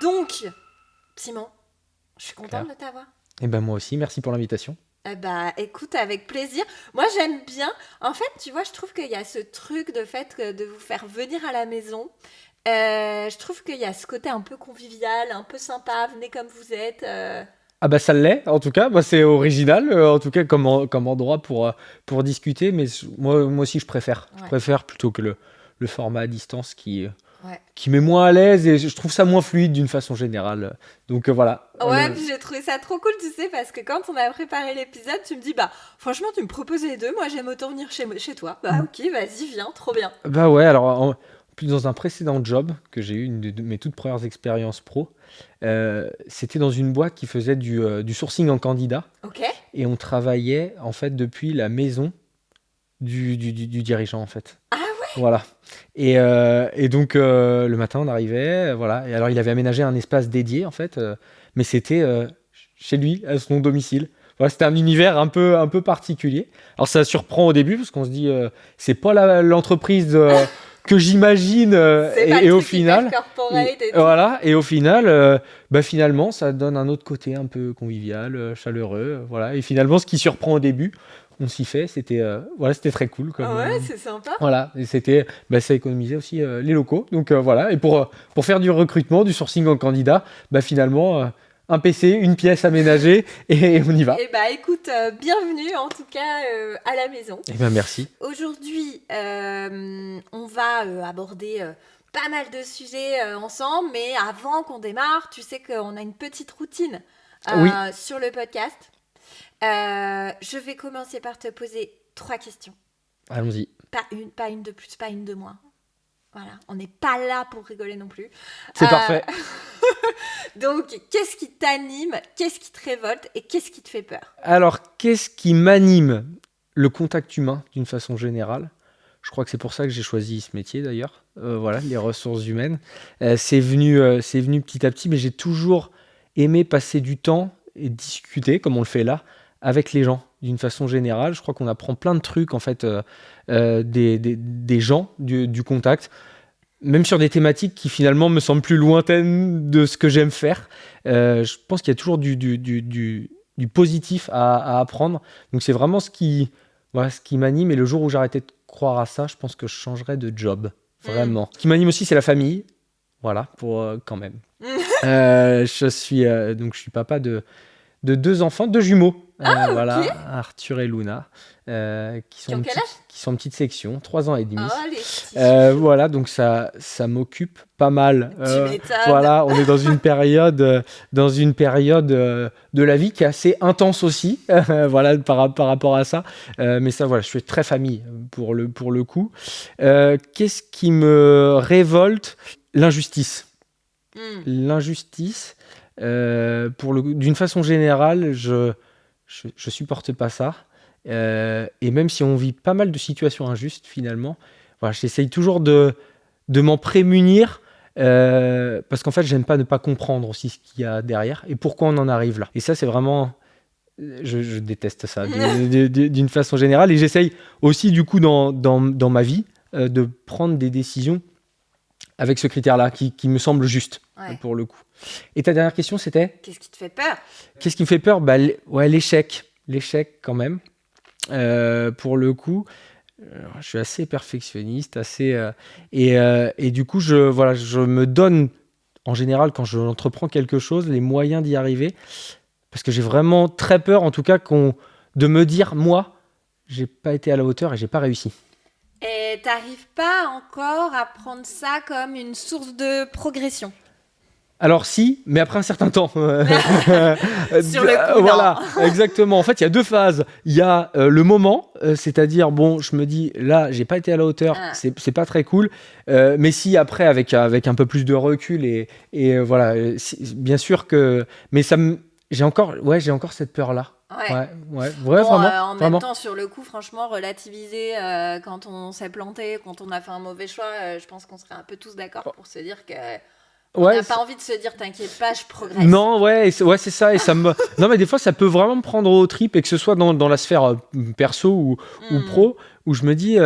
Donc, Simon, je suis contente Claire. de t'avoir. Et ben moi aussi, merci pour l'invitation. Écoute, avec plaisir. Moi, j'aime bien. En fait, tu vois, je trouve qu'il y a ce truc de fait de vous faire venir à la maison. Je trouve qu'il y a ce côté un peu convivial, un peu sympa. Venez comme vous êtes. Ah bah ça l'est, en tout cas, bah, c'est original, en tout cas comme endroit pour discuter, mais moi aussi je préfère. Je Ouais. préfère plutôt que le format à distance Ouais. qui met moins à l'aise et je trouve ça moins fluide d'une façon générale. Donc voilà. Ouais, puis j'ai trouvé ça trop cool, tu sais, parce que quand on a préparé l'épisode, tu me dis, bah, franchement, tu me proposes les deux. Moi, j'aime autant venir chez toi. Bah, ok, vas-y, viens, trop bien. Bah ouais, alors plus dans un précédent job que j'ai eu, une de mes toutes premières expériences pro, c'était dans une boîte qui faisait du sourcing en candidat Ok. et on travaillait en fait depuis la maison du dirigeant en fait. Ah ouais. Voilà. Et donc le matin on arrivait, voilà. Et alors il avait aménagé un espace dédié en fait, mais c'était chez lui, à son domicile. Voilà, c'était un univers un peu particulier. Alors ça surprend au début parce qu'on se dit c'est pas l'entreprise que j'imagine C'est pas et le au truc hyper final corporate et tout. voilà et au final bah finalement ça donne un autre côté un peu convivial, chaleureux, voilà. Et finalement ce qui surprend au début, on s'y fait, c'était voilà, c'était très cool comme Ah ouais, c'est sympa. voilà, et c'était, bah, ça économisait aussi les locaux. Donc voilà, et pour faire du recrutement, du sourcing en candidat, bah, finalement, un PC, une pièce aménagée, et on y va. Et bah écoute, bienvenue en tout cas à la maison. Eh bien, merci. Aujourd'hui, on va aborder pas mal de sujets ensemble, mais avant qu'on démarre, tu sais qu'on a une petite routine Oui. sur le podcast. Je vais commencer par te poser 3 questions. Allons-y. Pas une de plus, pas une de moins. Voilà, on n'est pas là pour rigoler non plus. C'est parfait. Donc, qu'est-ce qui t'anime, qu'est-ce qui te révolte et qu'est-ce qui te fait peur? Alors, qu'est-ce qui m'anime? Le contact humain, d'une façon générale. Je crois que c'est pour ça que j'ai choisi ce métier, d'ailleurs. Voilà, les ressources humaines. C'est venu petit à petit, mais j'ai toujours aimé passer du temps et discuter, comme on le fait là, avec les gens, d'une façon générale. Je crois qu'on apprend plein de trucs, en fait, des gens, du contact, même sur des thématiques qui, finalement, me semblent plus lointaines de ce que j'aime faire. Je pense qu'il y a toujours du positif à apprendre. Donc, c'est vraiment ce qui m'anime. Et le jour où j'arrêtais de croire à ça, je pense que je changerais de job. Vraiment. Ce qui m'anime aussi, c'est la famille. Voilà, pour quand même. Je suis papa de 2 enfants, 2 jumeaux. Voilà, ok. Arthur et Luna, Qui ont quel âge? qui sont en petite section, 3 ans et demi. Oh, les petits. Voilà, donc ça m'occupe pas mal. Tu m'étonnes. Voilà, on est dans une période de la vie qui est assez intense aussi. Voilà, par rapport à ça. Mais ça, voilà, je suis très famille pour le coup. Qu'est-ce qui me révolte? L'injustice. L'injustice. D'une façon générale, je supporte pas ça. Et même si on vit pas mal de situations injustes, finalement, voilà, j'essaye toujours de m'en prémunir parce qu'en fait, j'aime pas ne pas comprendre aussi ce qu'il y a derrière et pourquoi on en arrive là. Et ça, c'est vraiment. Je déteste ça d'une façon générale. Et j'essaye aussi, du coup, dans ma vie, de prendre des décisions avec ce critère-là qui me semble juste, pour le coup. Et ta dernière question, c'était? Qu'est-ce qui te fait peur? Qu'est-ce qui me fait peur? Bah, l'échec. L'échec, quand même. Pour le coup, je suis assez perfectionniste, et du coup, je me donne, en général, quand je entreprends quelque chose, les moyens d'y arriver, parce que j'ai vraiment très peur, en tout cas, de me dire, moi, j'ai pas été à la hauteur et j'ai pas réussi. Et t'arrives pas encore à prendre ça comme une source de progression? Alors si, mais après un certain temps. Sur le coup, voilà, non. exactement. En fait, il y a 2 phases. Il y a le moment, c'est-à-dire, bon, je me dis, là, j'ai pas été à la hauteur, c'est pas très cool. Mais si, après, avec un peu plus de recul, et voilà, bien sûr que... Mais j'ai encore cette peur-là. Ouais, Bon, vraiment. en vraiment. même temps, sur le coup, franchement, relativiser quand on s'est planté, quand on a fait un mauvais choix, je pense qu'on serait un peu tous d'accord pour se dire que on n'a pas envie de se dire t'inquiète pas, je progresse. Non, c'est ça. Et ça me... Non, mais des fois, ça peut vraiment me prendre aux tripes, et que ce soit dans la sphère perso ou pro, où je me dis,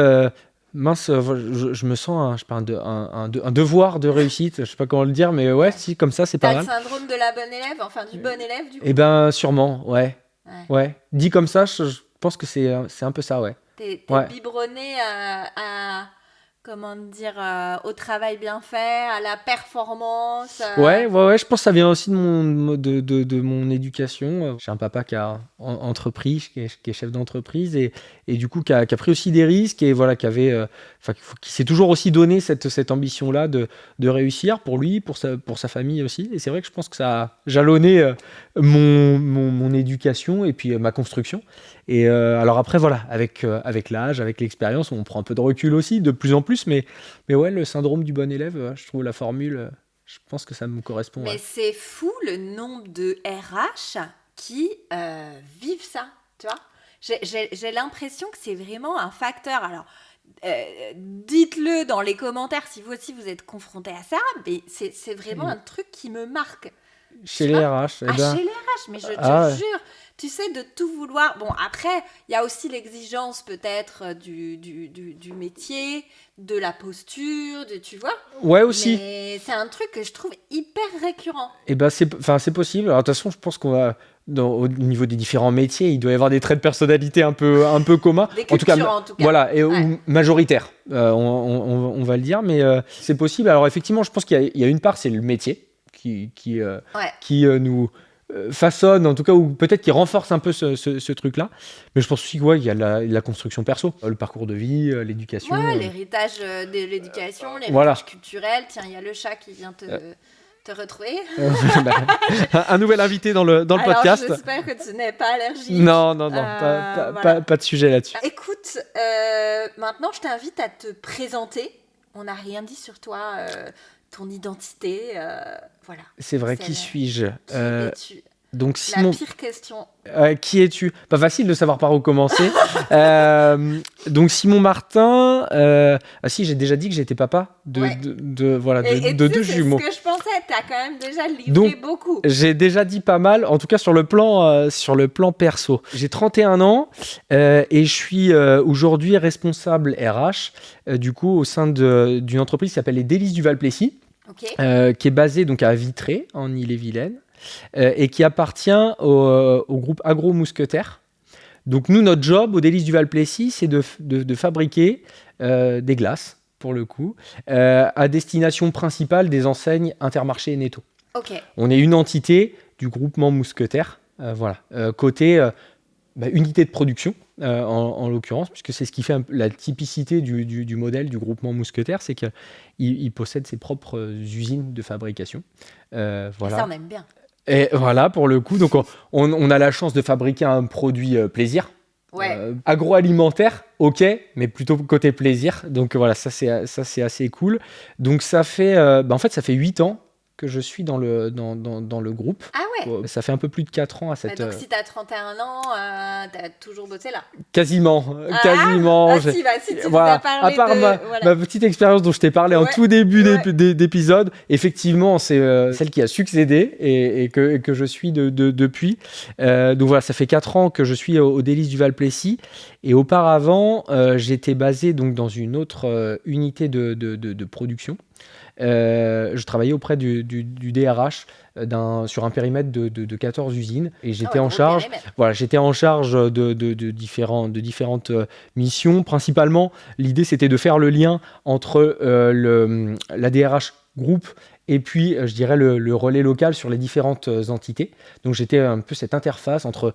mince, je me sens je sais pas, un devoir de réussite, je sais pas comment le dire, mais ouais, si, comme ça, c'est pas T'as le mal. syndrome de la bonne élève, enfin du bon élève du coup. Eh ben, sûrement, ouais. Ouais. Ouais. Dit comme ça, je pense que c'est un peu ça, ouais. T'es Ouais. biberonné comment dire, au travail bien fait, à la performance. Ouais, je pense que ça vient aussi de mon éducation. J'ai un papa qui a entrepris, qui est chef d'entreprise et du coup qui a pris aussi des risques et voilà, qui s'est toujours aussi donné cette ambition-là de réussir pour lui, pour sa famille aussi. Et c'est vrai que je pense que ça a jalonné mon éducation et puis ma construction. Et alors après, voilà, avec l'âge, avec l'expérience, on prend un peu de recul aussi, de plus en plus, mais ouais, le syndrome du bon élève, je trouve la formule. Je pense que ça me correspond, Mais ouais. c'est fou le nombre de RH qui vivent ça, tu vois. J'ai l'impression que c'est vraiment un facteur. Alors, dites-le dans les commentaires si vous aussi vous êtes confronté à ça, mais c'est vraiment un truc qui me marque. Chez Tu les vois. RH, Ah, chez les RH, mais je te ah ouais. jure, tu sais, de tout vouloir. Bon, après, il y a aussi l'exigence peut-être du métier, de la posture, tu vois. Ouais, aussi. Mais c'est un truc que je trouve hyper récurrent. Et ben c'est possible. Alors de toute façon, je pense qu'on va au niveau des différents métiers, il doit y avoir des traits de personnalité un peu communs. Des En tout cas, cultures, en tout cas. voilà, Ouais. ou majoritaires. On va le dire, mais c'est possible. Alors effectivement, je pense qu'il y a une part, c'est le métier qui Ouais. nous façonne, en tout cas, ou peut-être qui renforce un peu ce truc-là. Mais je pense aussi qu'il y a la construction perso, le parcours de vie, l'éducation. Ouais, l'héritage de l'éducation, Voilà. l'héritage culturel. Tiens, il y a le chat qui vient te retrouver. Un nouvel invité dans le Alors, podcast. j'espère que tu n'es pas allergique. Non, Voilà. pas de sujet là-dessus. Écoute, maintenant, je t'invite à te présenter. On n'a rien dit sur toi, ton identité. Voilà. C'est vrai, C'est qui la- suis-je Qui es-tu Donc La Simon, pire question. qui es-tu? Pas facile de savoir par où commencer. Donc Simon Martin, ah si, j'ai déjà dit que j'étais papa Ouais. voilà, Et de tu sais, deux c'est jumeaux. ce que je pensais. T'as quand même déjà livré Donc, beaucoup. J'ai déjà dit pas mal, en tout cas sur le plan perso. J'ai 31 ans et je suis aujourd'hui responsable RH du coup au sein d'une entreprise qui s'appelle les Délices du Val-Plessis, Ok. qui est basée donc à Vitré en Ille-et-Vilaine et qui appartient au groupe Agro Mousquetaire. Donc nous, notre job au Délices du Val-Plessis, c'est de fabriquer des glaces, pour le coup, à destination principale des enseignes Intermarché et Netto. Ok. On est une entité du groupement Mousquetaire, voilà, côté unité de production, en l'occurrence, puisque c'est ce qui fait la typicité du modèle du groupement Mousquetaire, c'est qu'il possède ses propres usines de fabrication. Et Voilà. ça, on aime bien. Et voilà, pour le coup, donc on a la chance de fabriquer un produit plaisir. Ouais. Agroalimentaire, ok, mais plutôt côté plaisir. Donc voilà, ça c'est assez cool. Donc ça fait, en fait, ça fait 8 ans que je suis dans le groupe. Ah ouais. Ça fait un peu plus de 4 ans à cette... Donc, si t'as 31 ans, t'as toujours bossé là. Quasiment. Ah, si tu Voilà. nous as parlé À part ma petite expérience dont je t'ai parlé en tout début d'épisode, effectivement, c'est celle qui a succédé et que je suis depuis. Donc voilà, ça fait 4 ans que je suis au Délices du Val-Plessis. Et auparavant, j'étais basé donc, dans une autre unité de production. Je travaillais auprès du DRH sur un périmètre de 14 usines et j'étais en charge. Voilà, j'étais en charge de différentes missions. Principalement, l'idée c'était de faire le lien entre la DRH groupe et puis je dirais le relais local sur les différentes entités. Donc j'étais un peu cette interface entre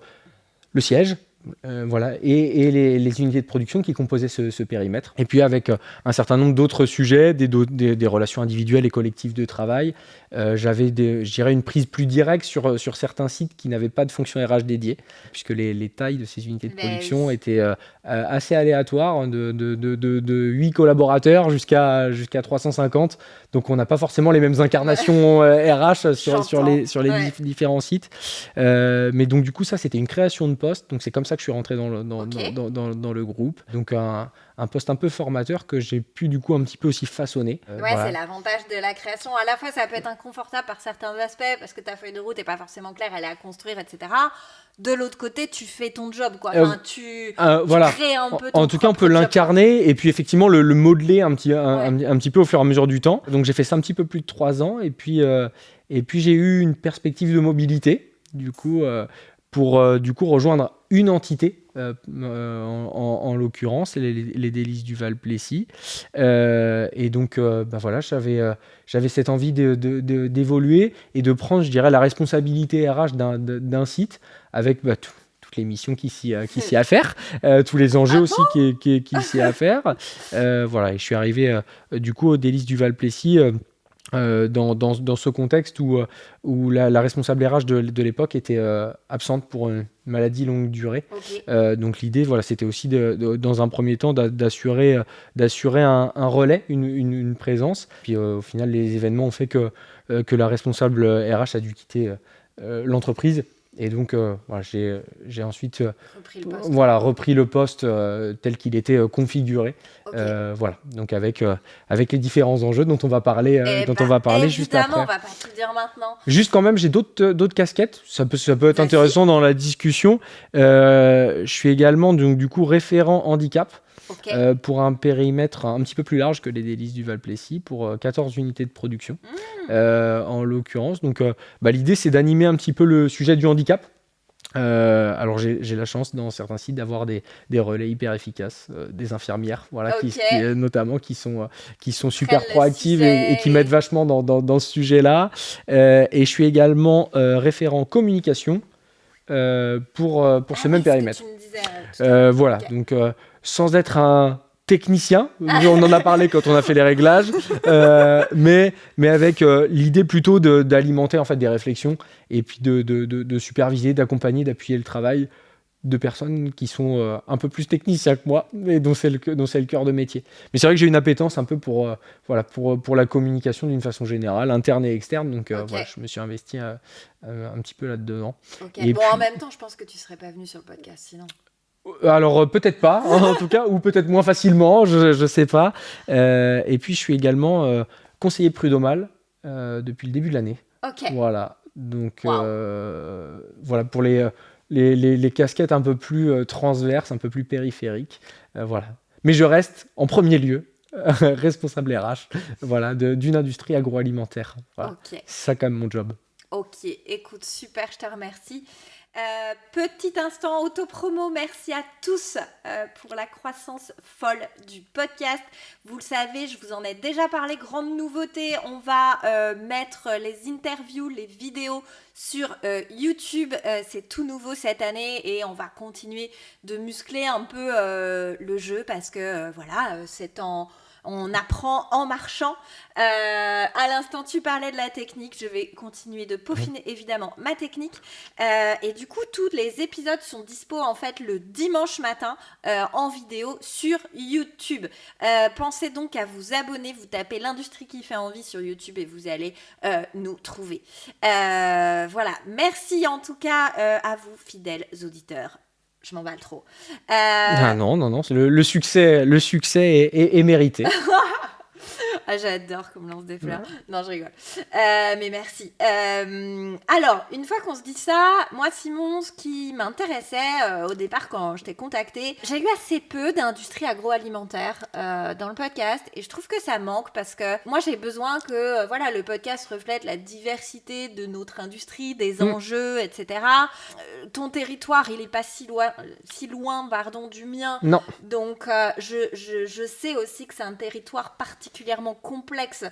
le siège, voilà, et les unités de production qui composaient ce périmètre. Et puis avec un certain nombre d'autres sujets, des relations individuelles et collectives de travail, j'avais, je dirais, une prise plus directe sur certains sites qui n'avaient pas de fonction RH dédiée, puisque les tailles de ces unités de production étaient assez aléatoires, de 8 collaborateurs jusqu'à 350. Donc on n'a pas forcément les mêmes incarnations RH sur les différents sites. Mais donc du coup, ça, c'était une création de poste. Donc c'est comme ça ça que je suis rentré Ok. dans le groupe. Donc un poste un peu formateur que j'ai pu du coup un petit peu aussi façonner. Ouais, c'est Voilà. l'avantage de la création. À la fois, ça peut être inconfortable par certains aspects parce que ta feuille de route n'est pas forcément claire, elle est à construire, etc. De l'autre côté, tu fais ton job, quoi. Euh, Enfin, tu voilà. crées un peu En ton tout cas, on peut propre job, quoi. l'incarner et puis effectivement le modeler Ouais. un petit peu au fur et à mesure du temps. Donc j'ai fait ça un petit peu plus de 3 ans et puis j'ai eu une perspective de mobilité du coup pour du coup rejoindre une entité. En l'occurrence, les délices du Val-Plessis. Et donc, bah voilà, j'avais cette envie d'évoluer et de prendre, je dirais, la responsabilité RH d'un site avec bah, toutes les missions qui s'y a à faire, tous les enjeux Ah aussi bon? qui s'y a à faire. Voilà, et je suis arrivé du coup aux délices du Val-Plessis. Dans ce contexte où la responsable RH de l'époque était absente pour une maladie longue durée. Ok. Donc l'idée, voilà, c'était aussi dans un premier temps d'assurer un relais, une présence. Puis au final, les événements ont fait que la responsable RH a dû quitter l'entreprise. Et donc voilà, j'ai ensuite Repris le poste. voilà, repris le poste tel qu'il était configuré. Ok. Voilà, donc avec les différents enjeux Eh dont on bah, va parler juste évidemment, on après. va pas tout dire maintenant. Juste quand même, j'ai d'autres casquettes. Ça peut être Vas-y. intéressant dans la discussion. Je suis également donc, du coup référent handicap Ok. pour un périmètre un petit peu plus large que les délices du Val-Plessis pour 14 unités de production Hmm. en l'occurrence. Donc bah, l'idée c'est d'animer un petit peu le sujet du handicap. Alors j'ai la chance dans certains sites d'avoir des relais hyper efficaces, des infirmières, voilà, Ok. notamment qui sont super Prennent le proactives et qui m'aident sujet. vachement dans ce sujet-là. Et je suis également référent communication pour Ah ce même oui, ce que tu périmètre. me disais tout à l'heure. Voilà, Ok. donc sans être un technicien, on en a parlé quand on a fait les réglages, mais avec l'idée plutôt d'alimenter en fait des réflexions et puis de superviser, d'accompagner, d'appuyer le travail de personnes qui sont un peu plus techniciens que moi et dont c'est le cœur de métier. Mais c'est vrai que j'ai une appétence un peu voilà, pour la communication d'une façon générale, interne et externe, donc Ok. voilà, je me suis investi un petit peu là-dedans. Ok. Et Bon, en puis, même temps, je pense que tu serais pas venu sur le podcast sinon. alors peut-être pas, en tout cas, ou peut-être moins facilement, je sais pas. Et puis je suis également conseiller prud'homal depuis le début de l'année. Ok. Voilà, donc Waouh. voilà pour les casquettes un peu plus transverses, un peu plus périphériques. Voilà. Mais je reste en premier lieu responsable RH voilà, d'une industrie agroalimentaire. Voilà. Ok. C'est ça quand même mon job. Ok. Écoute, super, je te remercie. Petit instant autopromo, merci à tous pour la croissance folle du podcast. Vous le savez, je vous en ai déjà parlé, grande nouveauté, on va mettre les interviews, les vidéos sur YouTube, c'est tout nouveau cette année et on va continuer de muscler un peu le jeu parce que voilà, on apprend en marchant. À l'instant, tu parlais de la technique. Je vais continuer de peaufiner évidemment ma technique. Et du coup, tous les épisodes sont dispo en fait le dimanche matin en vidéo sur YouTube. Pensez donc à vous abonner. Vous tapez l'industrie qui fait envie sur YouTube et vous allez nous trouver. Voilà. Merci en tout cas à vous, fidèles auditeurs. Je m'emballe trop. Ah non, c'est le succès est mérité. Ah, j'adore qu'on me lance des fleurs. Ouais. Non, je rigole. Mais merci. Alors, une fois qu'on se dit ça, moi, Simon, ce qui m'intéressait au départ quand je t'ai contacté, j'ai eu assez peu d'industrie agroalimentaire dans le podcast et je trouve que ça manque parce que moi, j'ai besoin que voilà, le podcast reflète la diversité de notre industrie, des enjeux, etc. Ton territoire, il est pas si loin pardon, du mien. Non, Donc, je sais aussi que c'est un territoire particulièrement complexe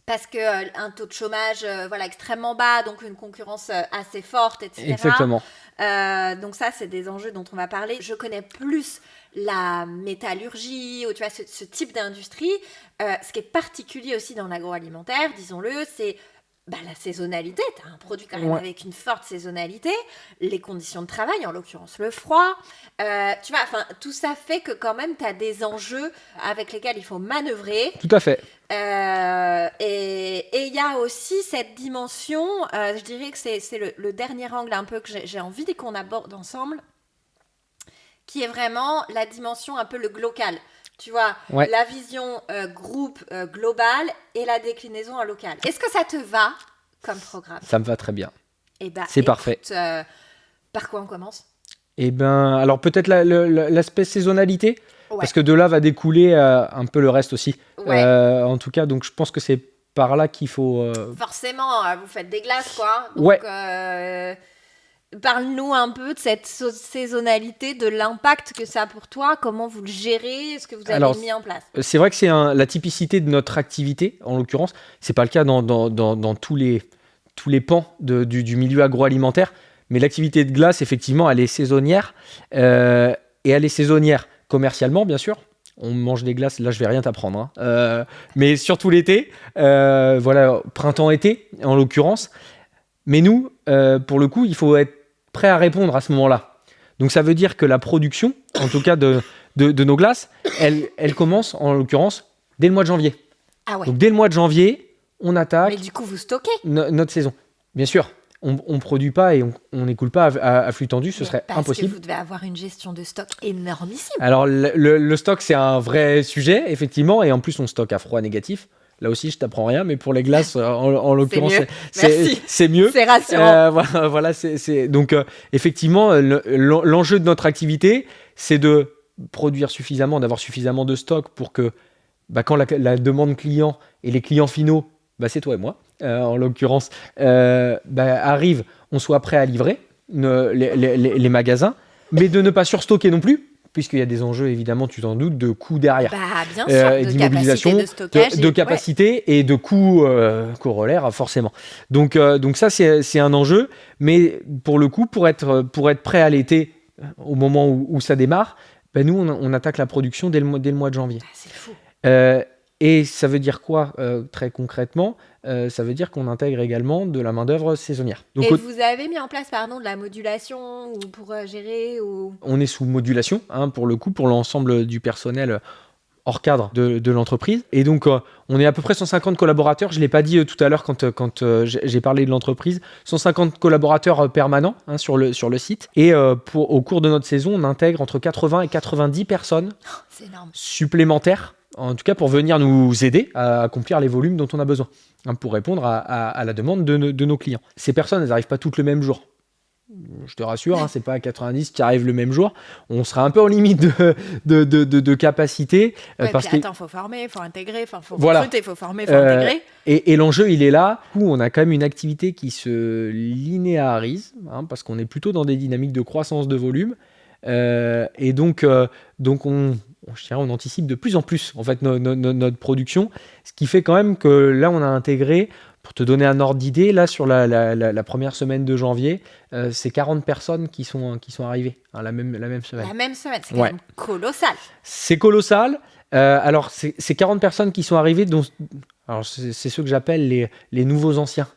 parce que un taux de chômage voilà, extrêmement bas, donc une concurrence assez forte, etc. exactement. Donc ça, c'est des enjeux dont on va parler. Je connais plus la métallurgie, ou tu vois, ce type d'industrie. Ce qui est particulier aussi dans l'agroalimentaire, disons-le, c'est la saisonnalité, tu as un produit quand même Ouais. avec une forte saisonnalité, les conditions de travail, en l'occurrence le froid, tu vois, enfin, tout ça fait que quand même tu as des enjeux avec lesquels il faut manœuvrer, Tout à fait. et il y a aussi cette dimension, je dirais que c'est le dernier angle un peu que j'ai envie qu'on aborde ensemble, qui est vraiment la dimension un peu le glocal. Tu vois, la vision groupe global et la déclinaison en local. Est-ce que ça te va comme programme ? Ça me va très bien. C'est parfait. Par quoi on commence ? Alors peut-être l'aspect saisonnalité, parce que de là va découler un peu le reste aussi. En tout cas, donc je pense que c'est par là qu'il faut... Forcément, vous faites des glaces, quoi. Donc, parle-nous un peu de cette saisonnalité, de l'impact que ça a pour toi, comment vous le gérez, ce que vous avez mis en place. C'est vrai que c'est la typicité de notre activité, en l'occurrence. C'est pas le cas dans tous les pans du milieu agroalimentaire. Mais l'activité de glace, effectivement, elle est saisonnière. Et elle est saisonnière commercialement, bien sûr. On mange des glaces, là je vais rien t'apprendre. Mais surtout l'été, printemps-été en l'occurrence. Mais nous, pour le coup, il faut être prêt à répondre à ce moment-là. Donc ça veut dire que la production, en tout cas de nos glaces, elle commence en l'occurrence dès le mois de janvier. Ah ouais. Donc dès le mois de janvier, on attaque. Mais du coup, vous stockez notre saison. Bien sûr. On ne produit pas et on n'écoule pas à flux tendu, ce serait impossible. Parce que vous devez avoir une gestion de stock énormissime. Alors, le stock, c'est un vrai sujet, effectivement, et en plus, on stocke à froid négatif. Là aussi, je t'apprends rien, mais pour les glaces, en l'occurrence, c'est mieux. C'est rassurant. Voilà, donc, effectivement, l'enjeu de notre activité, c'est de produire suffisamment, d'avoir suffisamment de stock pour que, quand la demande client et les clients finaux, c'est toi et moi, en l'occurrence, arrive, on soit prêt à livrer les magasins, mais de ne pas surstocker non plus, puisqu'il y a des enjeux, évidemment, tu t'en doutes, de coûts derrière. Bien sûr, d'immobilisation, de stockage. De capacité et de coûts corollaires, forcément. Donc ça, c'est un enjeu, mais pour le coup, pour être prêt à l'été, au moment où ça démarre, nous, on attaque la production dès le mois de janvier. C'est fou. Et ça veut dire quoi, très concrètement ? Ça veut dire qu'on intègre également de la main-d'œuvre saisonnière. Donc, et vous avez mis en place de la modulation ou pour gérer ou... On est sous modulation, pour le coup, pour l'ensemble du personnel hors cadre de l'entreprise. Et donc, on est à peu près 150 collaborateurs. Je ne l'ai pas dit tout à l'heure quand j'ai parlé de l'entreprise. 150 collaborateurs permanents sur le site. Et au cours de notre saison, on intègre entre 80 et 90 personnes supplémentaires, en tout cas pour venir nous aider à accomplir les volumes dont on a besoin, pour répondre à la demande de nos clients. Ces personnes, elles n'arrivent pas toutes le même jour. Je te rassure, c'est pas 90 qui arrivent le même jour. On sera un peu en limite de capacité. Parce que faut former, faut intégrer, faut recruter, faut former, faut intégrer. Et l'enjeu, il est là. Du coup, on a quand même une activité qui se linéarise, parce qu'on est plutôt dans des dynamiques de croissance de volume. Et donc on anticipe de plus en plus en fait notre production, ce qui fait quand même que là on a intégré, pour te donner un ordre d'idée, là sur la première semaine de janvier, c'est 40 personnes qui sont arrivées la même semaine. La même semaine, c'est quand même colossal. C'est colossal. Alors c'est 40 personnes qui sont arrivées, alors c'est ceux que j'appelle les nouveaux anciens.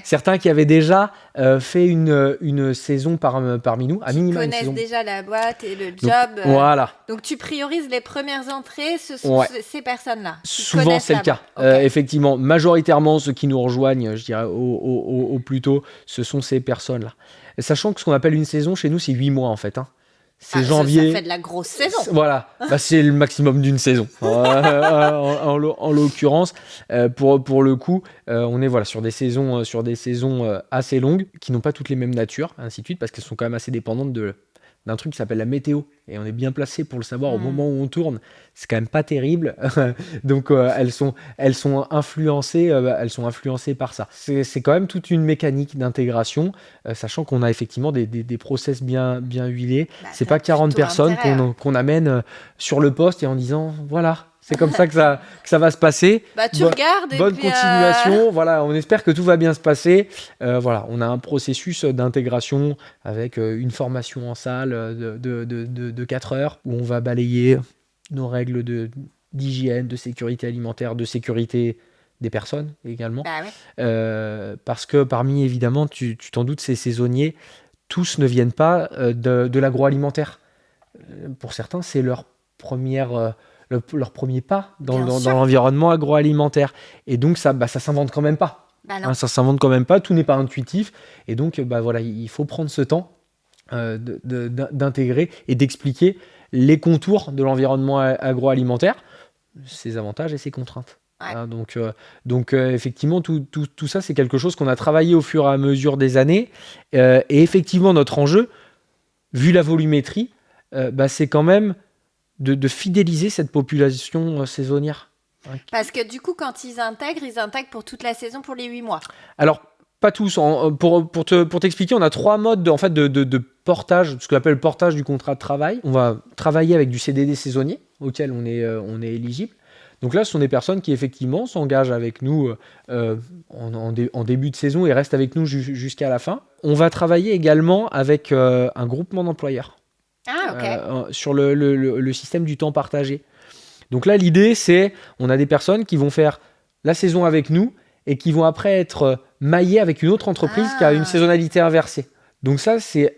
Certains qui avaient déjà fait une saison parmi nous, à minimum. Ils connaissent déjà la boîte et le job. Voilà. Donc tu priorises les premières entrées, ce sont ces personnes-là. Souvent c'est le cas. Effectivement, majoritairement ceux qui nous rejoignent, je dirais au plus tôt, ce sont ces personnes-là. Sachant que ce qu'on appelle une saison chez nous, c'est 8 mois en fait. C'est janvier. Ça fait de la grosse saison. Voilà, c'est le maximum d'une saison. En l'occurrence, pour le coup, on est sur des saisons assez longues, qui n'ont pas toutes les mêmes natures, ainsi de suite, parce qu'elles sont quand même assez dépendantes d'un truc qui s'appelle la météo. Et on est bien placé pour le savoir au moment où on tourne. C'est quand même pas terrible. Donc elles sont influencées par ça. C'est quand même toute une mécanique d'intégration, sachant qu'on a effectivement des process bien huilés. C'est pas 40 personnes qu'on amène sur le poste et en disant voilà, c'est comme ça que ça va se passer. Tu regardes et bonne continuation. Voilà, on espère que tout va bien se passer. On a un processus d'intégration avec une formation en salle de 4 heures où on va balayer nos règles d'hygiène, de sécurité alimentaire, de sécurité des personnes également. Parce que parmi, évidemment, tu t'en doutes, ces saisonniers, tous ne viennent pas de l'agroalimentaire. Pour certains, c'est leur première leur premier pas Bien dans sûr. l'environnement agroalimentaire. Et donc, ça s'invente quand même pas. Bah non. Hein, ça s'invente quand même pas, tout n'est pas intuitif. Et donc, voilà, il faut prendre ce temps d'intégrer et d'expliquer les contours de l'environnement agroalimentaire, ses avantages et ses contraintes. Ouais. Hein, donc effectivement, tout ça, c'est quelque chose qu'on a travaillé au fur et à mesure des années. Et effectivement, notre enjeu, vu la volumétrie, c'est quand même de fidéliser cette population saisonnière. Hein. Parce que du coup, quand ils intègrent pour toute la saison, pour les 8 mois. Alors, pas tous. Pour t'expliquer, on a 3 modes de portage, ce qu'on appelle le portage du contrat de travail. On va travailler avec du CDD saisonnier, auquel on est éligible. Donc là, ce sont des personnes qui, effectivement, s'engagent avec nous en début de saison et restent avec nous jusqu'à la fin. On va travailler également avec un groupement d'employeurs Ah, ok. sur le système du temps partagé. Donc là, l'idée, c'est on a des personnes qui vont faire la saison avec nous et qui vont après être maillées avec une autre entreprise qui a une saisonnalité inversée. Donc ça, c'est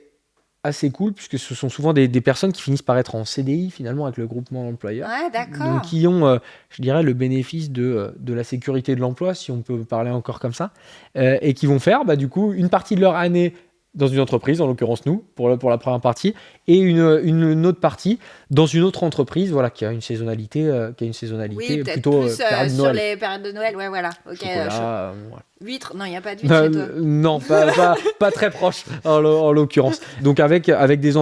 assez cool puisque ce sont souvent des personnes qui finissent par être en CDI finalement avec le groupement d'employeurs. Ouais, d'accord. Donc qui ont, je dirais, le bénéfice de la sécurité de l'emploi, si on peut parler encore comme ça, et qui vont faire du coup une partie de leur année dans une entreprise, en l'occurrence nous, pour la première partie, et une autre partie dans une autre entreprise, voilà, qui a une saisonnalité, Oui, peut-être plutôt plus période de sur Noël. les périodes de Noël. Ouais, voilà. Ok. Chocolat, voilà. Huîtres. Non, il n'y a pas d'huîtres chez toi. Non, pas très proche en l'occurrence. Donc avec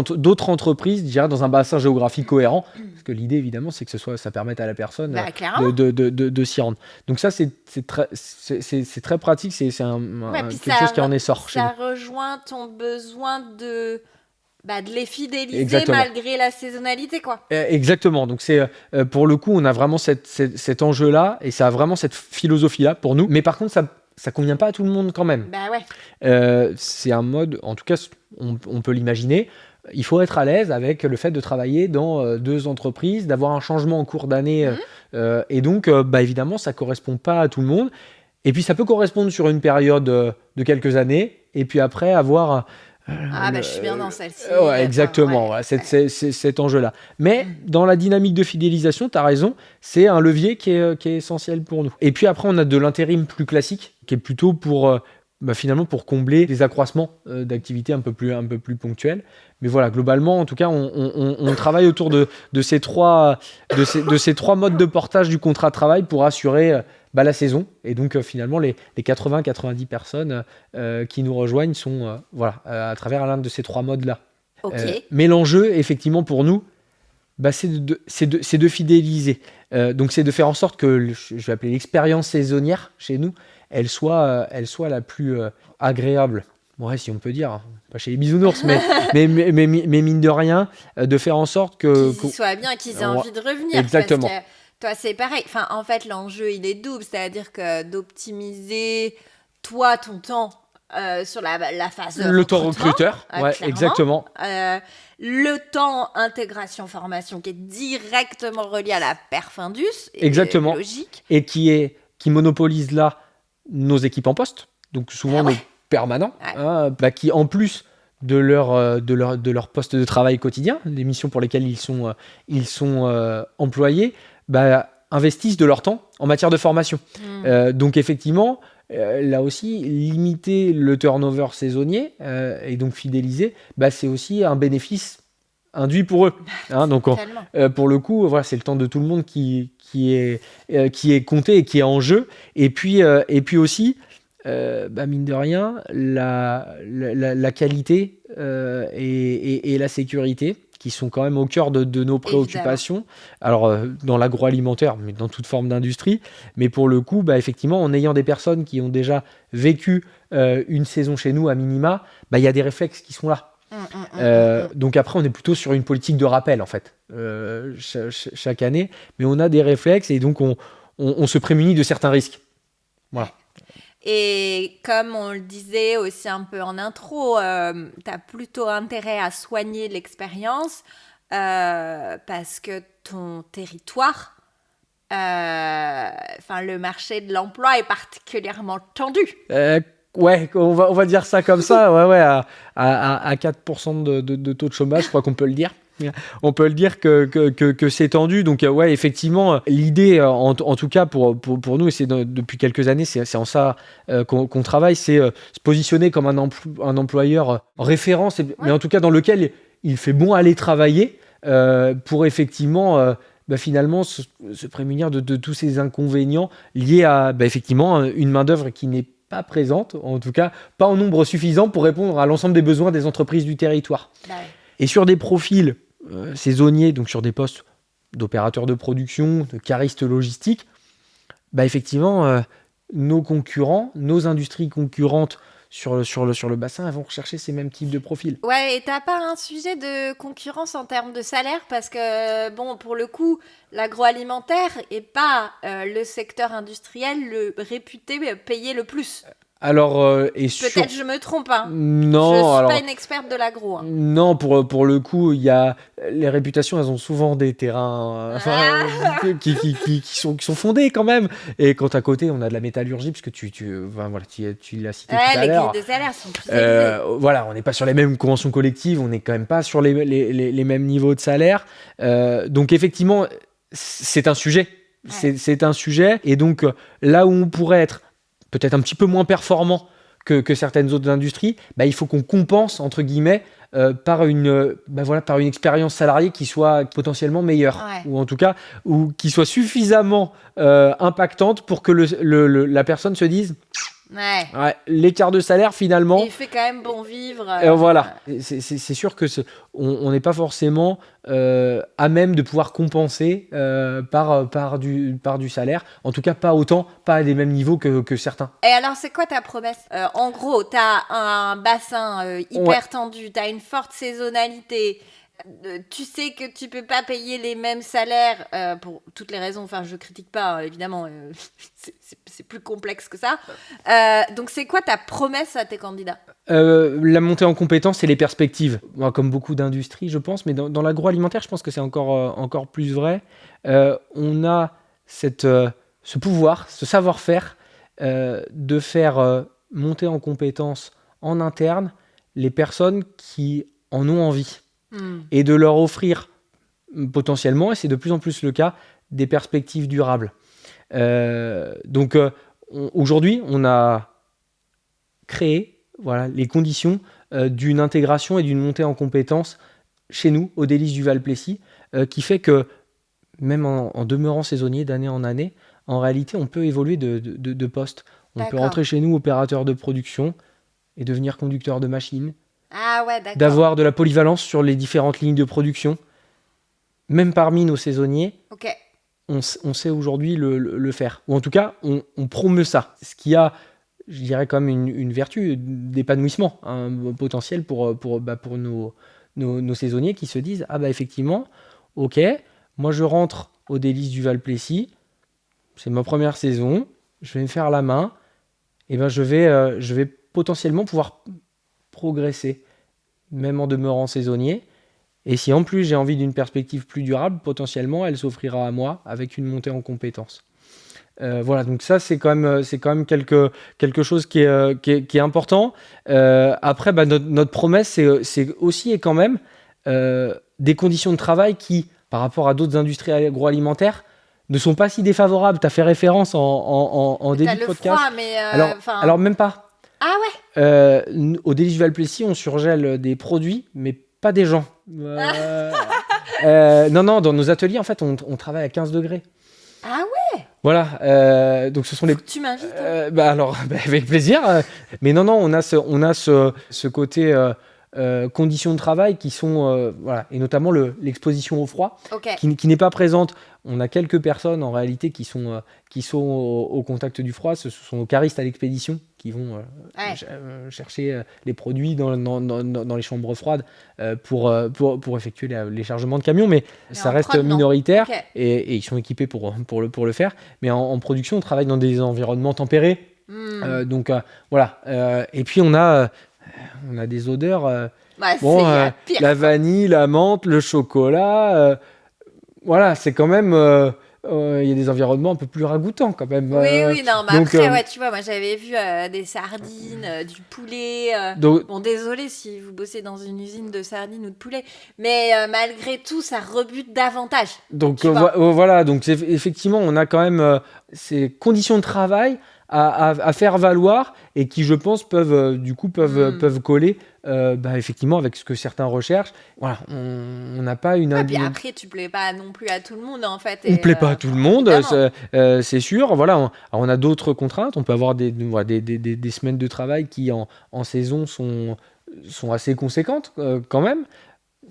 d'autres entreprises, je dirais, dans un bassin géographique cohérent, parce que l'idée évidemment c'est que ça permette à la personne clairement. de s'y rendre. Donc ça c'est très pratique, c'est quelque chose qui en est essor chez nous. Ça rejoint ton besoin de les fidéliser Exactement. malgré la saisonnalité, quoi. Exactement. Donc c'est pour le coup, on a vraiment cet enjeu-là et ça a vraiment cette philosophie-là pour nous. Mais par contre, ça convient pas à tout le monde quand même. Bah ouais. C'est un mode, en tout cas, on peut l'imaginer. Il faut être à l'aise avec le fait de travailler dans 2 entreprises, d'avoir un changement en cours d'année. Et donc, évidemment, ça correspond pas à tout le monde. Et puis, ça peut correspondre sur une période de quelques années. Et puis après, avoir... je suis bien dans celle-ci. Ouais, exactement, voilà, cet enjeu-là. Mais dans la dynamique de fidélisation, tu as raison, c'est un levier qui est essentiel pour nous. Et puis après, on a de l'intérim plus classique, qui est plutôt finalement pour combler des accroissements d'activités un peu plus ponctuels. Mais voilà, globalement, en tout cas, on travaille autour de ces 3 modes de portage du contrat de travail pour assurer la saison. Et donc, finalement, les 80-90 personnes qui nous rejoignent sont à travers l'un de ces 3 modes-là. Okay. Mais l'enjeu, effectivement, pour nous, c'est de fidéliser. Donc, c'est de faire en sorte que, je vais appeler l'expérience saisonnière chez nous, elle soit la plus agréable. Ouais, si on peut dire, pas chez les bisounours, mais mine de rien, de faire en sorte qu'ils y soient bien, qu'ils aient envie de revenir. Exactement. Parce que toi, c'est pareil. Enfin, en fait, l'enjeu, il est double. C'est-à-dire que d'optimiser, toi, ton temps sur la phase le temps recruteur, ouais, exactement. Le temps intégration-formation qui est directement relié à la perf Indus. Exactement. Logique. Et qui monopolise là nos équipes en poste. Donc souvent nos permanents, qui en plus de leur poste de travail quotidien, les missions pour lesquelles ils sont employés, investissent de leur temps en matière de formation. Donc effectivement, là aussi, limiter le turnover saisonnier et donc fidéliser, c'est aussi un bénéfice induit pour eux. Donc pour le coup, voilà, c'est le temps de tout le monde qui est compté et qui est en jeu. Et puis aussi, mine de rien, la qualité et la sécurité qui sont quand même au cœur de nos préoccupations. Évidemment. Alors, dans l'agroalimentaire, mais dans toute forme d'industrie. Mais pour le coup, effectivement, en ayant des personnes qui ont déjà vécu une saison chez nous à minima, il y a des réflexes qui sont là. Donc après, on est plutôt sur une politique de rappel, en fait, chaque année. Mais on a des réflexes et donc on se prémunit de certains risques. Voilà. Et comme on le disait aussi un peu en intro, tu as plutôt intérêt à soigner l'expérience parce que ton territoire, le marché de l'emploi est particulièrement tendu. Ouais, on va dire ça comme ça, à 4% de taux de chômage, je crois qu'on peut le dire. On peut le dire que c'est tendu. Donc, ouais, effectivement, l'idée, en tout cas pour nous, et c'est depuis quelques années, c'est en ça qu'on travaille, c'est se positionner comme un employeur référence, mais en tout cas dans lequel il fait bon aller travailler pour effectivement finalement se prémunir de tous ces inconvénients liés à effectivement une main-d'œuvre qui n'est pas présente, en tout cas pas en nombre suffisant pour répondre à l'ensemble des besoins des entreprises du territoire. Ouais. Et sur des profils saisonniers, donc sur des postes d'opérateurs de production, de caristes logistiques, effectivement, nos concurrents, nos industries concurrentes sur le bassin, elles vont rechercher ces mêmes types de profils. Ouais, et t'as pas un sujet de concurrence en termes de salaire parce que, bon, pour le coup, l'agroalimentaire est pas le secteur industriel le réputé payer le plus. Alors, Peut-être je me trompe, hein. Non, je suis alors, pas une experte de l'agro. Hein. Non, pour le coup, il y a les réputations, elles ont souvent des terrains qui sont fondés quand même. Et quand à côté, on a de la métallurgie, parce que tu l'as cité tout à les l'heure. grilles de salaire sont plus élevées. Voilà, on n'est pas sur les mêmes conventions collectives, on n'est quand même pas sur les mêmes niveaux de salaire. Donc effectivement, c'est un sujet. Ouais. C'est un sujet. Et donc là où on pourrait être peut-être un petit peu moins performant que certaines autres industries, il faut qu'on compense, entre guillemets, par une expérience salariée qui soit potentiellement meilleure. Ouais. Ou en tout cas, ou qui soit suffisamment impactante pour que la personne se dise Ouais. l'écart de salaire, finalement... Il fait quand même bon vivre. Voilà, c'est sûr que on n'est pas forcément à même de pouvoir compenser par du salaire. En tout cas, pas autant, pas à des mêmes niveaux que certains. Et alors, c'est quoi ta promesse ? En gros, t'as un bassin hyper tendu, t'as une forte saisonnalité. Tu sais que tu peux pas payer les mêmes salaires pour toutes les raisons. Enfin, je critique pas, évidemment. C'est plus complexe que ça. Donc, c'est quoi ta promesse à tes candidats ? La montée en compétences et les perspectives. Moi, comme beaucoup d'industries, je pense, mais dans l'agroalimentaire, je pense que c'est encore plus vrai. On a ce pouvoir, ce savoir-faire de faire monter en compétences en interne les personnes qui en ont envie. Et de leur offrir potentiellement, et c'est de plus en plus le cas, des perspectives durables. Donc aujourd'hui, on a créé les conditions d'une intégration et d'une montée en compétences chez nous, au Délices du Val-Plessis, qui fait que même en demeurant saisonnier d'année en année, en réalité, on peut évoluer de poste. On peut rentrer chez nous opérateur de production et devenir conducteur de machine. Ah ouais, d'accord. D'avoir de la polyvalence sur les différentes lignes de production. Même parmi nos saisonniers, on sait aujourd'hui le faire. Ou en tout cas, on promeut ça. Ce qui a, je dirais, comme une vertu d'épanouissement, un potentiel pour nos saisonniers qui se disent « Ah effectivement, ok, moi je rentre au Délices du Val-Plessis, c'est ma première saison, je vais me faire la main, et je vais potentiellement pouvoir progresser, même en demeurant saisonnier. Et si en plus j'ai envie d'une perspective plus durable, potentiellement elle s'offrira à moi avec une montée en compétences. » Voilà, donc ça c'est quand même quelque chose qui est important. Après, notre promesse, c'est aussi et quand même des conditions de travail qui, par rapport à d'autres industries agroalimentaires, ne sont pas si défavorables. Tu as fait référence en début de podcast. Froid, mais alors même pas. Ah ouais. Au Délices du Val-Plessis, on surgèle des produits, mais pas des gens. Non, dans nos ateliers, en fait, on travaille à 15 degrés. Ah ouais. Voilà, donc ce sont les... Tu m'invites avec plaisir. Mais non, on a ce côté conditions de travail qui sont... et notamment l'exposition au froid, qui n'est pas présente. On a quelques personnes, en réalité, qui sont au contact du froid. Ce sont nos caristes à l'expédition qui vont chercher les produits dans les chambres froides pour effectuer les chargements de camions, mais ça reste minoritaire et ils sont équipés pour le faire. Mais en production, on travaille dans des environnements tempérés. Donc voilà. Et puis on a des odeurs. La vanille, la menthe, le chocolat. Voilà, c'est quand même il y a des environnements un peu plus ragoûtants quand même. Oui, non, mais Donc, après, ouais, tu vois, moi j'avais vu des sardines, du poulet. donc, Bon, désolé si vous bossez dans une usine de sardines ou de poulet, mais malgré tout, ça rebute davantage. donc Tu vois. voilà, donc effectivement, on a quand même ces conditions de travail à faire valoir et qui, je pense, peuvent coller effectivement avec ce que certains recherchent. Voilà, on n'a pas une Ouais, puis après, tu plais pas non plus à tout le monde, en fait. on ne plaît pas à tout le monde, évidemment. c'est sûr. Voilà, on a d'autres contraintes. On peut avoir voilà, des semaines de travail qui, en saison, sont assez conséquentes quand même.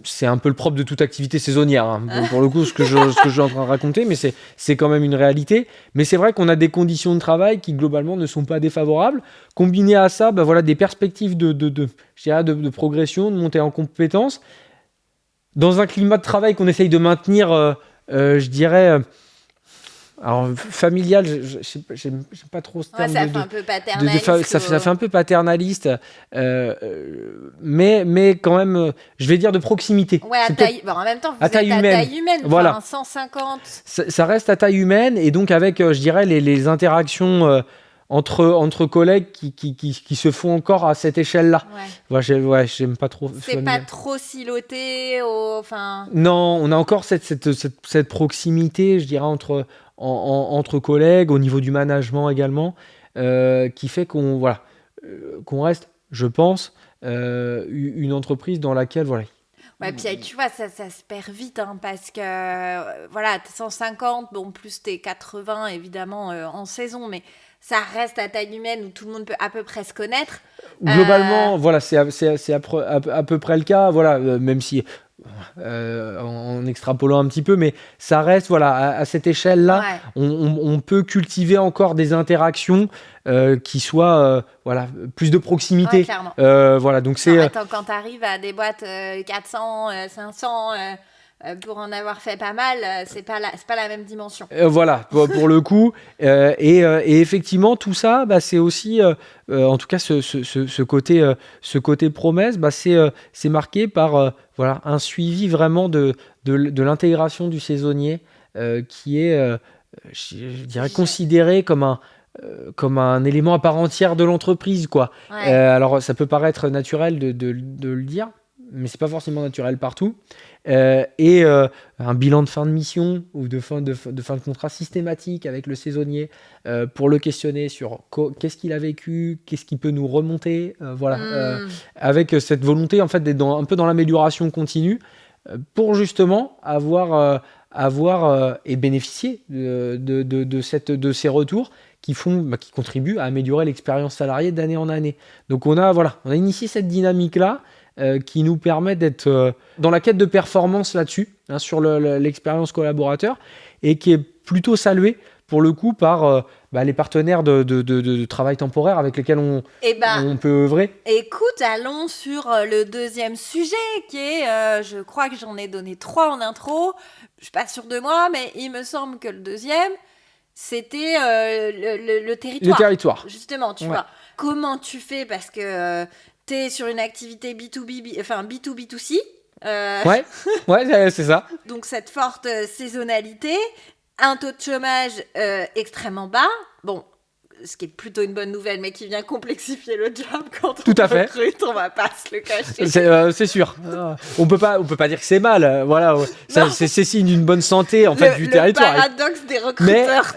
C'est un peu le propre de toute activité saisonnière, hein. Pour le coup, ce que je suis en train de raconter, mais c'est quand même une réalité. Mais c'est vrai qu'on a des conditions de travail qui, globalement, ne sont pas défavorables. Combiné à ça, voilà, des perspectives je dirais de progression, de montée en compétences, dans un climat de travail qu'on essaye de maintenir, je dirais, alors familial, j'aime pas trop ce Ouais, terme ça fait un peu paternaliste. ça fait un peu paternaliste, mais quand même, je vais dire de proximité. Ouais, C'est peut-être bon, en même temps, vous à êtes taille à humaine. taille humaine. Voilà. Enfin, 150. Ça reste à taille humaine, et donc avec, je dirais, les interactions entre collègues qui se font encore à cette échelle-là. Ouais. J'aime pas trop. C'est pas trop siloté. Enfin. Non, on a encore cette proximité, je dirais, entre collègues, au niveau du management également, qui fait qu'on reste, je pense, une entreprise dans laquelle, voilà. Ouais, puis tu vois, ça se perd vite, hein, parce que, voilà, t'es 150, bon, plus t'es 80, évidemment, en saison, mais ça reste à taille humaine où tout le monde peut à peu près se connaître. Globalement, voilà, c'est à peu près le cas, voilà, même si en extrapolant un petit peu, mais ça reste, voilà, à cette échelle-là, Ouais. on peut cultiver encore des interactions qui soient, voilà, plus de proximité. Ouais, clairement. Voilà, donc Non, c'est attends, quand t'arrives à des boîtes 400, 500, pour en avoir fait pas mal, c'est pas la même dimension. voilà, pour le coup, et effectivement, tout ça, c'est aussi, en tout cas, ce côté promesse, c'est marqué par voilà, un suivi vraiment de l'intégration du saisonnier, qui est, je dirais, considéré comme un élément à part entière de l'entreprise, quoi. Ouais. Alors, ça peut paraître naturel de le dire, mais c'est pas forcément naturel partout. Et un bilan de fin de mission ou de fin de contrat systématique avec le saisonnier, pour le questionner sur qu'est-ce qu'il a vécu, qu'est-ce qui peut nous remonter, voilà, avec cette volonté en fait d'être un peu dans l'amélioration continue, pour justement avoir et bénéficier de ces retours qui contribuent à améliorer l'expérience salariée d'année en année. Donc on a initié cette dynamique-là, qui nous permet d'être dans la quête de performance là-dessus, hein, sur l'expérience collaborateur, et qui est plutôt saluée pour le coup par les partenaires de travail temporaire avec lesquels on peut œuvrer. Écoute, allons sur le deuxième sujet qui est, je crois que j'en ai donné 3 en intro, je suis pas sûre de moi, mais il me semble que le deuxième, c'était le territoire. Le territoire. Justement, tu vois. Comment tu fais, parce que t'es sur une activité B2B, enfin B2B2C. Ouais, c'est ça. Donc cette forte saisonnalité, un taux de chômage extrêmement bas. Bon, ce qui est plutôt une bonne nouvelle, mais qui vient complexifier le job quand on recrute, on va pas se le cacher. C'est sûr. On peut pas dire que c'est mal. Voilà, c'est signe d'une bonne santé en fait du territoire. Le paradoxe des recruteurs.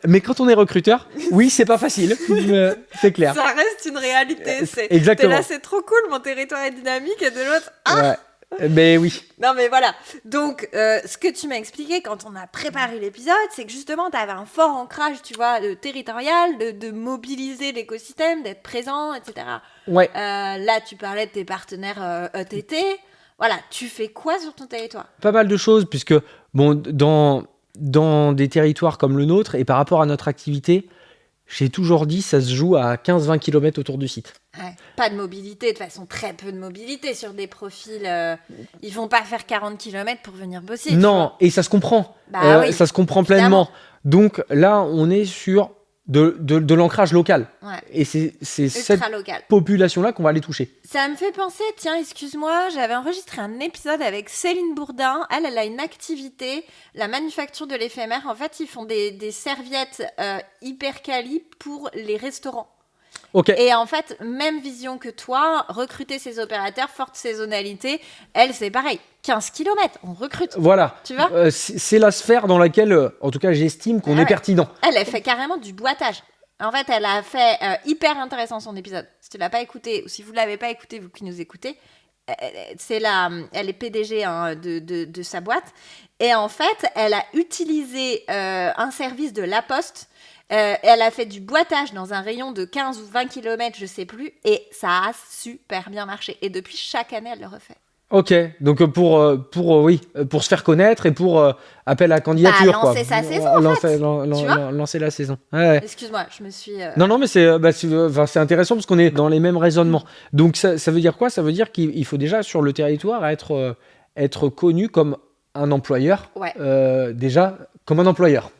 Mais quand on est recruteur, oui, c'est pas facile. C'est clair. Ça reste une réalité. Exactement. T'es là, c'est trop cool, mon territoire est dynamique, et de l'autre, ouais. Mais oui. Non, mais voilà. Donc, ce que tu m'as expliqué quand on a préparé l'épisode, c'est que justement, tu avais un fort ancrage, tu vois, territorial, de mobiliser l'écosystème, d'être présent, etc. Ouais. Là, tu parlais de tes partenaires ETT. Voilà, tu fais quoi sur ton territoire ? Pas mal de choses, puisque, bon, dans des territoires comme le nôtre, et par rapport à notre activité, j'ai toujours dit, ça se joue à 15-20 km autour du site. Ouais, pas de mobilité, de toute façon, très peu de mobilité sur des profils. Ils vont pas faire 40 km pour venir bosser. Non, et ça se comprend. Oui, ça se comprend pleinement. Donc là, on est sur de l'ancrage local. Ouais. Et c'est cette Ultra local. population-là qu'on va aller toucher. Ça me fait penser, tiens, excuse-moi, j'avais enregistré un épisode avec Céline Bourdin. Elle a une activité, la manufacture de l'éphémère. En fait, ils font des serviettes hyper quali pour les restaurants. Ok. Et en fait, même vision que toi, recruter ces opérateurs, forte saisonnalité, elle, c'est pareil. 15 km, on recrute. Voilà. Tu vois c'est la sphère dans laquelle, en tout cas, j'estime qu'on est pertinent. Elle fait carrément du boitage. En fait, elle a fait hyper intéressant son épisode. Si tu l'as pas écouté, ou si vous l'avez pas écouté, vous qui nous écoutez, elle est PDG de sa boîte. Et en fait, elle a utilisé un service de La Poste. Elle a fait du boitage dans un rayon de 15 ou 20 km, je sais plus, et ça a super bien marché. Et depuis, chaque année, elle le refait. Ok, donc pour se faire connaître et pour appel à candidature, lancer sa saison, en fait. Lancer la saison. Ouais. Excuse-moi, je me suis... Non, mais c'est intéressant parce qu'on est dans les mêmes raisonnements. Donc ça veut dire quoi ? Ça veut dire qu'il faut déjà sur le territoire être connu comme un employeur, déjà comme un employeur.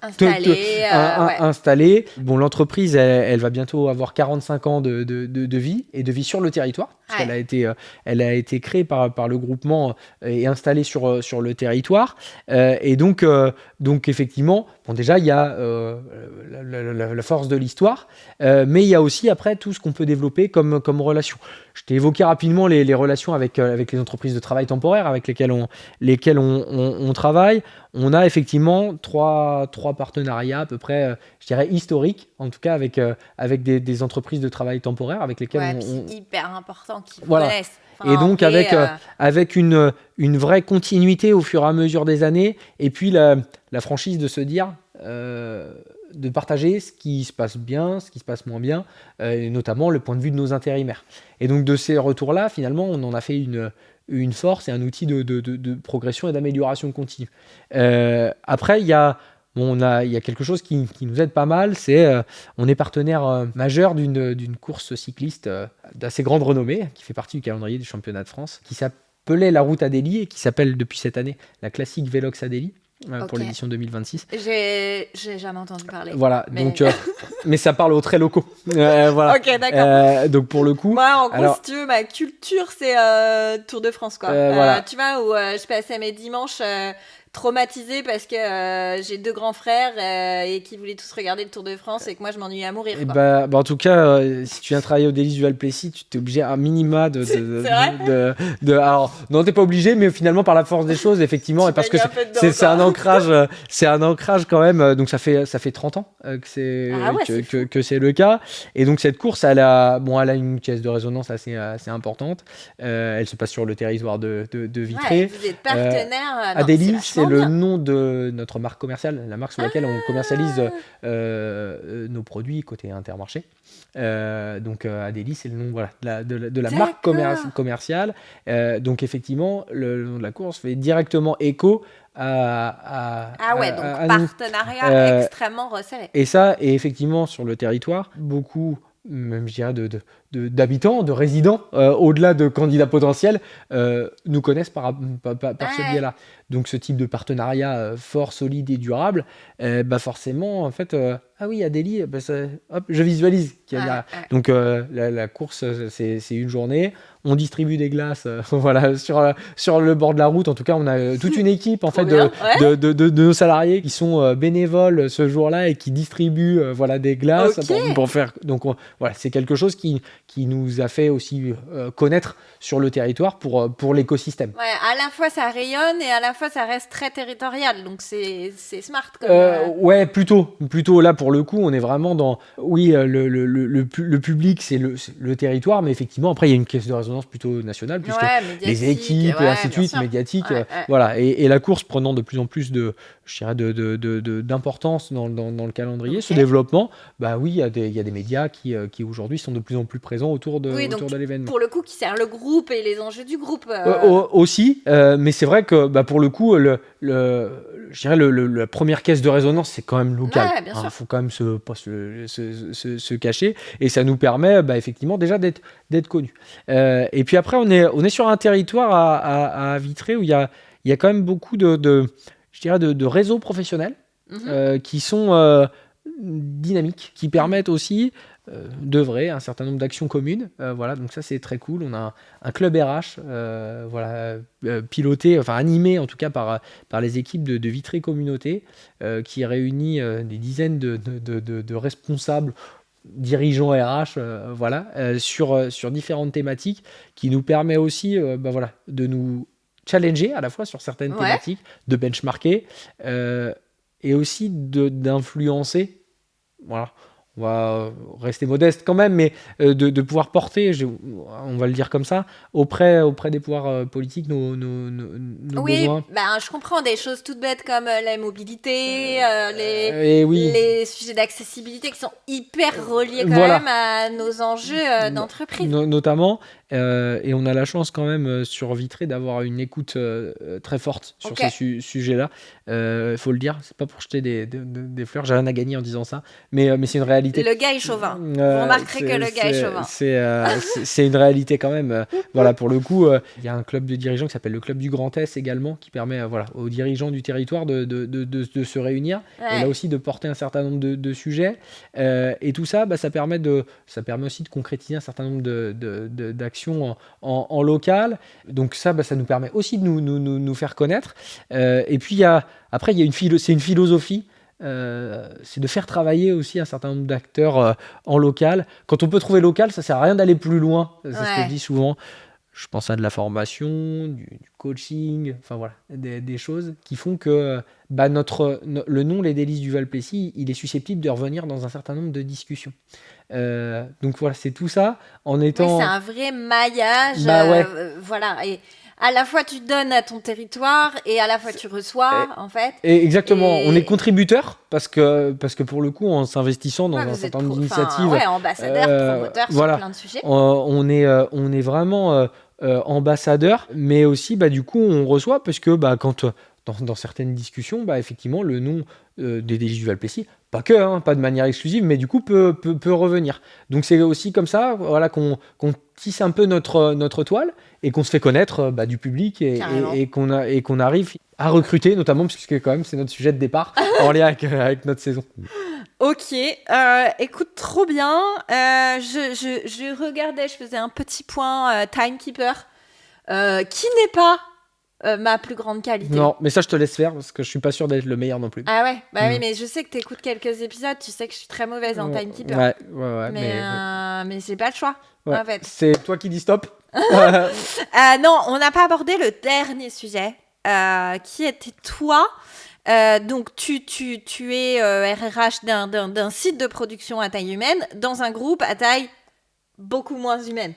Installé. Bon, l'entreprise, elle va bientôt avoir 45 ans de vie et de vie sur le territoire. Parce qu'elle a été créée par le groupement et installée sur le territoire. Et donc effectivement, bon, déjà, il y a la force de l'histoire, mais il y a aussi après tout ce qu'on peut développer comme relation. Je t'ai évoqué rapidement les relations avec les entreprises de travail temporaire avec lesquelles on travaille. On a effectivement trois partenariats à peu près, je dirais historiques, en tout cas avec des entreprises de travail temporaire avec lesquelles c'est hyper important qu'ils connaissent. Enfin, et donc avec une vraie continuité au fur et à mesure des années, et puis la franchise de se dire de partager ce qui se passe bien, ce qui se passe moins bien, et notamment le point de vue de nos intérimaires. Et donc de ces retours-là, finalement, on en a fait une force et un outil de progression et d'amélioration continue. Après, il y a quelque chose qui nous aide pas mal, c'est on est partenaire majeur d'une course cycliste d'assez grande renommée, qui fait partie du calendrier du championnat de France, qui s'appelait la Route Adélie et qui s'appelle depuis cette année la Classique Vélox Adélie. Pour l'édition 2026. J'ai jamais entendu parler. Voilà, donc, mais ça parle aux très locaux. Voilà. Ok, d'accord. Donc pour le coup... Moi, en gros, si tu veux, ma culture, c'est Tour de France, quoi. Voilà. Tu vois, où je passais mes dimanches traumatisée parce que j'ai 2 grands frères et qui voulaient tous regarder le Tour de France et que moi, je m'ennuyais à mourir. Bah, en tout cas, si tu viens travailler au Délices du Val-Plessis, tu t'es obligé à minima C'est vrai alors, non, t'es pas obligé, mais finalement, par la force des choses, effectivement, et parce que c'est un ancrage quand même. Donc ça fait 30 ans que c'est le cas. Et donc cette course, elle a une caisse de résonance assez importante. Elle se passe sur le territoire de Vitré. Ouais, vous êtes partenaire. Adélie, c'est le nom de notre marque commerciale, la marque sur laquelle on commercialise nos produits côté Intermarché. Donc Adélie, c'est le nom de la marque commerciale. Donc effectivement, le nom de la course fait directement écho à partenariat extrêmement resserré. Et effectivement, sur le territoire, beaucoup, même je dirais, d'habitants, de résidents, au-delà de candidats potentiels, nous connaissent par ce biais-là. Donc ce type de partenariat fort, solide et durable, forcément, en fait, Adélie, je visualise qu'il y a Donc la course, c'est une journée. On distribue des glaces sur le bord de la route. En tout cas, on a toute une équipe en fait de nos salariés qui sont bénévoles ce jour-là et qui distribuent des glaces pour faire. Donc c'est quelque chose qui nous a fait aussi connaître sur le territoire pour l'écosystème. Ouais, à la fois ça rayonne et à la fois ça reste très territorial. Donc c'est smart. Ouais, plutôt là pour le coup, on est vraiment dans le public, c'est le territoire, mais effectivement après il y a une caisse de résonance plutôt nationale puisque les équipes et ainsi de suite, médiatiques, voilà, et la course prenant de plus en plus d'importance dans le calendrier, ce développement, il y a des médias qui aujourd'hui sont de plus en plus présents autour de l'événement. Pour le coup, qui sert le groupe et les enjeux du groupe. Aussi, mais c'est vrai que pour le coup, je dirais la première caisse de résonance, c'est quand même local. Il faut quand même pas se cacher, et ça nous permet effectivement déjà d'être connus. Et puis après, on est sur un territoire à Vitré où il y a quand même beaucoup de réseaux professionnels qui sont dynamiques qui permettent aussi d'œuvrer un certain nombre d'actions communes. Voilà, donc ça c'est très cool. On a un club RH, voilà, piloté, enfin animé en tout cas par les équipes de Vitré Communauté, qui réunit des dizaines de responsables, dirigeants RH, voilà, sur différentes thématiques, qui nous permet aussi, voilà, de nous challenger à la fois sur certaines Ouais. thématiques, de benchmarker, et aussi d'influencer. Voilà. On va rester modeste quand même, mais de pouvoir porter, on va le dire comme ça, auprès des pouvoirs politiques nos Oui, besoins. ben, je comprends des choses toutes bêtes comme la mobilité, Et oui, les sujets d'accessibilité qui sont hyper reliés quand voilà. même à nos enjeux d'entreprise. Notamment, et on a la chance quand même sur Vitré d'avoir une écoute très forte sur Ok. ces sujets-là. Faut le dire, c'est pas pour jeter des fleurs, j'ai rien à gagner en disant ça, mais c'est une réalité. Le gars est chauvin. Vous remarquerez que le gars est chauvin. C'est une réalité quand même. Voilà, pour le coup, il y a un club de dirigeants qui s'appelle le Club du Grand Est également, qui permet voilà, aux dirigeants du territoire de se réunir, Ouais. et là aussi de porter un certain nombre de sujets. Et tout ça, ça permet aussi de concrétiser un certain nombre d'actions en local. Donc ça nous permet aussi de nous faire connaître. Et puis après, c'est une philosophie. C'est de faire travailler aussi un certain nombre d'acteurs en local. Quand on peut trouver local, ça sert à rien d'aller plus loin. C'est ce que Ouais. je dis souvent. Je pense à de la formation, du coaching, enfin voilà, des choses qui font que le nom Les Délices du Val-Plessis, il est susceptible de revenir dans un certain nombre de discussions. Donc voilà, c'est tout ça en Oui, étant. c'est un vrai maillage. Ouais. Voilà. Et à la fois tu donnes à ton territoire et à la fois tu reçois, en fait. Et exactement, Et- on est contributeur parce que pour le coup, en s'investissant dans Ouais, un vous êtes certain nombre enfin, d'initiatives, ouais, ambassadeur, promoteur voilà, sur plein de sujets. on est vraiment ambassadeur, mais aussi du coup on reçoit parce que quand dans certaines discussions, effectivement le nom des Délices du Val-Plessis, pas que, pas de manière exclusive, mais du coup peut revenir. Donc c'est aussi comme ça, voilà, qu'on tisse un peu notre toile et qu'on se fait connaître du public Carrément. et qu'on arrive à recruter, notamment puisque quand même c'est notre sujet de départ en lien avec notre saison. Ok, écoute, trop bien. Je regardais, je faisais un petit point Timekeeper, qui n'est pas ma plus grande qualité. Non, mais ça je te laisse faire parce que je suis pas sûr d'être le meilleur non plus. Ah ouais, bah oui, Mm. mais je sais que t'écoutes quelques épisodes, tu sais que je suis très mauvaise en Timekeeper. Ouais, Mais j'ai pas le choix, ouais. en fait. C'est toi qui dis stop. Non, on n'a pas abordé le dernier sujet, qui était toi. Donc, tu es RRH d'un site de production à taille humaine dans un groupe à taille beaucoup moins humaine.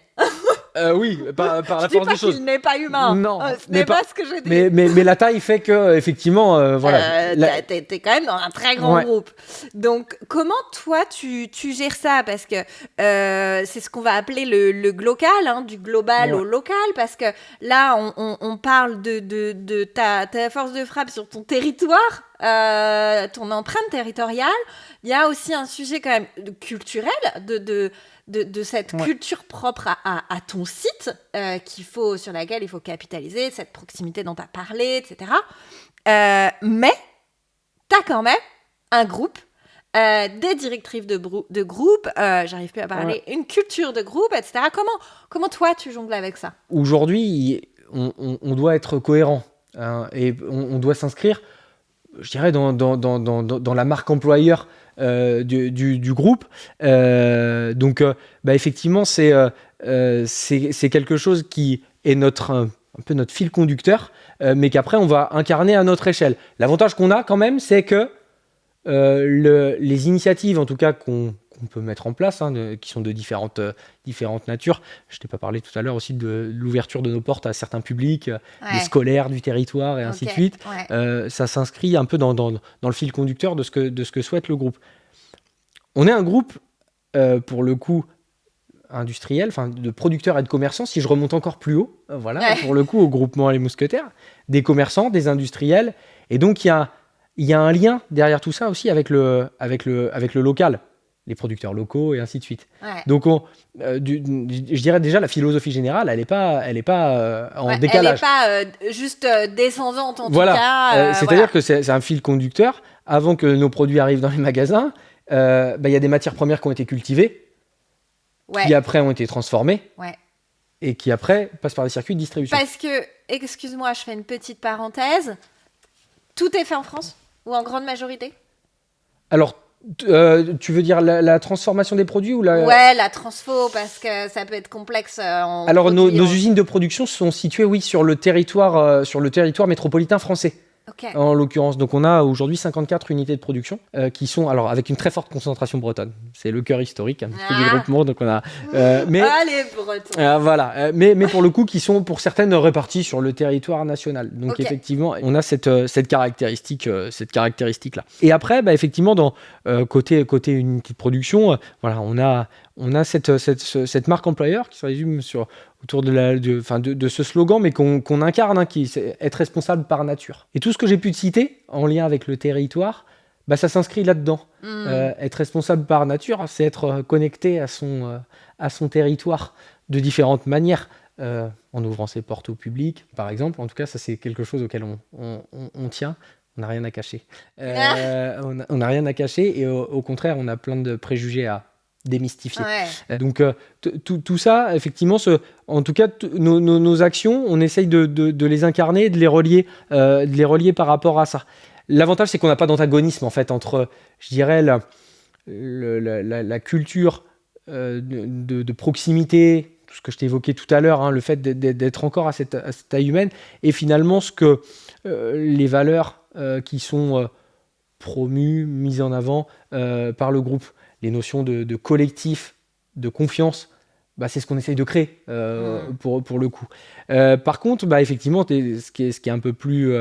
Oui, par la Je dis force pas des choses. qu'il n'est pas humain. Non, Ce n'est pas ce que je dis. mais la taille fait que effectivement, voilà. T'es quand même dans un très grand Ouais. groupe. Donc, comment toi tu gères ça? Parce que c'est ce qu'on va appeler le glocal, hein, du global Ouais. au local. Parce que là, on parle de ta force de frappe sur ton territoire, ton empreinte territoriale. Il y a aussi un sujet quand même culturel de cette Ouais. culture propre à ton site, sur laquelle il faut capitaliser, cette proximité dont tu as parlé, etc. Mais tu as quand même un groupe, des directrices de groupe, j'arrive plus à parler, une culture de groupe, etc. Comment toi tu jongles avec ça? Aujourd'hui, on doit être cohérent, hein, et on doit s'inscrire, je dirais, dans la marque employeur du groupe. Donc, effectivement, c'est quelque chose qui est un peu notre fil conducteur, mais qu'après, on va incarner à notre échelle. L'avantage qu'on a quand même, c'est que les initiatives, en tout cas, qu'on peut mettre en place, hein, qui sont de différentes natures. Je t'ai pas parlé tout à l'heure aussi de l'ouverture de nos portes à certains publics, des scolaires du territoire et ainsi de suite. Ouais. Ça s'inscrit un peu dans le fil conducteur de ce que souhaite le groupe. On est un groupe, pour le coup, industriel, enfin de producteurs et de commerçants. Si je remonte encore plus haut, pour le coup, au groupement Les Mousquetaires, des commerçants, des industriels, et donc il y a un lien derrière tout ça aussi avec le local, les producteurs locaux et ainsi de suite. Ouais. Donc, je dirais déjà la philosophie générale, elle est pas en décalage. Elle n'est pas juste descendante en Voilà. tout cas. C'est-à-dire que c'est un fil conducteur. Avant que nos produits arrivent dans les magasins, il y a des matières premières qui ont été cultivées, Ouais. qui après ont été transformées, Ouais. et qui après passent par des circuits de distribution. Parce que, excuse-moi, je fais une petite parenthèse. Tout est fait en France ou en grande majorité? Alors, tu veux dire la transformation des produits ou la... Ouais, la transfo, parce que ça peut être complexe. Alors, nos usines de production sont situées, oui, sur le territoire métropolitain français. Ok. En l'occurrence, donc on a aujourd'hui 54 unités de production qui sont alors avec une très forte concentration bretonne. C'est le cœur historique un petit peu du groupement, donc on a. Mais les Bretons. voilà, mais pour le coup qui sont pour certaines réparties sur le territoire national. Donc effectivement, on a cette caractéristique là. Et après, effectivement, dans côté unité de production, voilà, on a cette marque employeur qui se résume autour de ce slogan, mais qu'on incarne, qui est être responsable par nature. Et tout ce que j'ai pu te citer, en lien avec le territoire, ça s'inscrit là-dedans. Être responsable par nature, c'est être connecté à son territoire de différentes manières, en ouvrant ses portes au public, par exemple. En tout cas, ça, c'est quelque chose auquel on tient. On n'a rien à cacher. On n'a rien à cacher, et au contraire, on a plein de préjugés à démystifier. Ouais. Donc tout ça, effectivement, en tout cas, nos actions, on essaye de les incarner, de les relier par rapport à ça. L'avantage, c'est qu'on n'a pas d'antagonisme en fait entre, je dirais, la culture de proximité, tout ce que je t'ai évoqué tout à l'heure, le fait d'être encore à cette taille humaine, et finalement ce que les valeurs qui sont promues, mises en avant par le groupe. Les notions de collectif, de confiance, c'est ce qu'on essaye de créer pour le coup. Par contre, effectivement, ce qui est un peu plus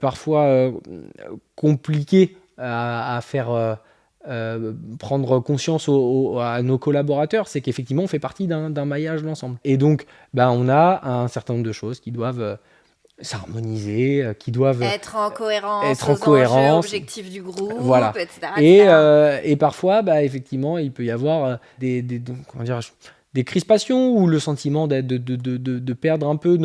parfois compliqué à faire prendre conscience à nos collaborateurs, c'est qu'effectivement, on fait partie d'un maillage d'ensemble. Et donc, on a un certain nombre de choses qui doivent s'harmoniser, qui doivent être en cohérence, enjeux, objectifs du groupe, voilà. etc. Et parfois, effectivement, il peut y avoir des crispations ou le sentiment de perdre un peu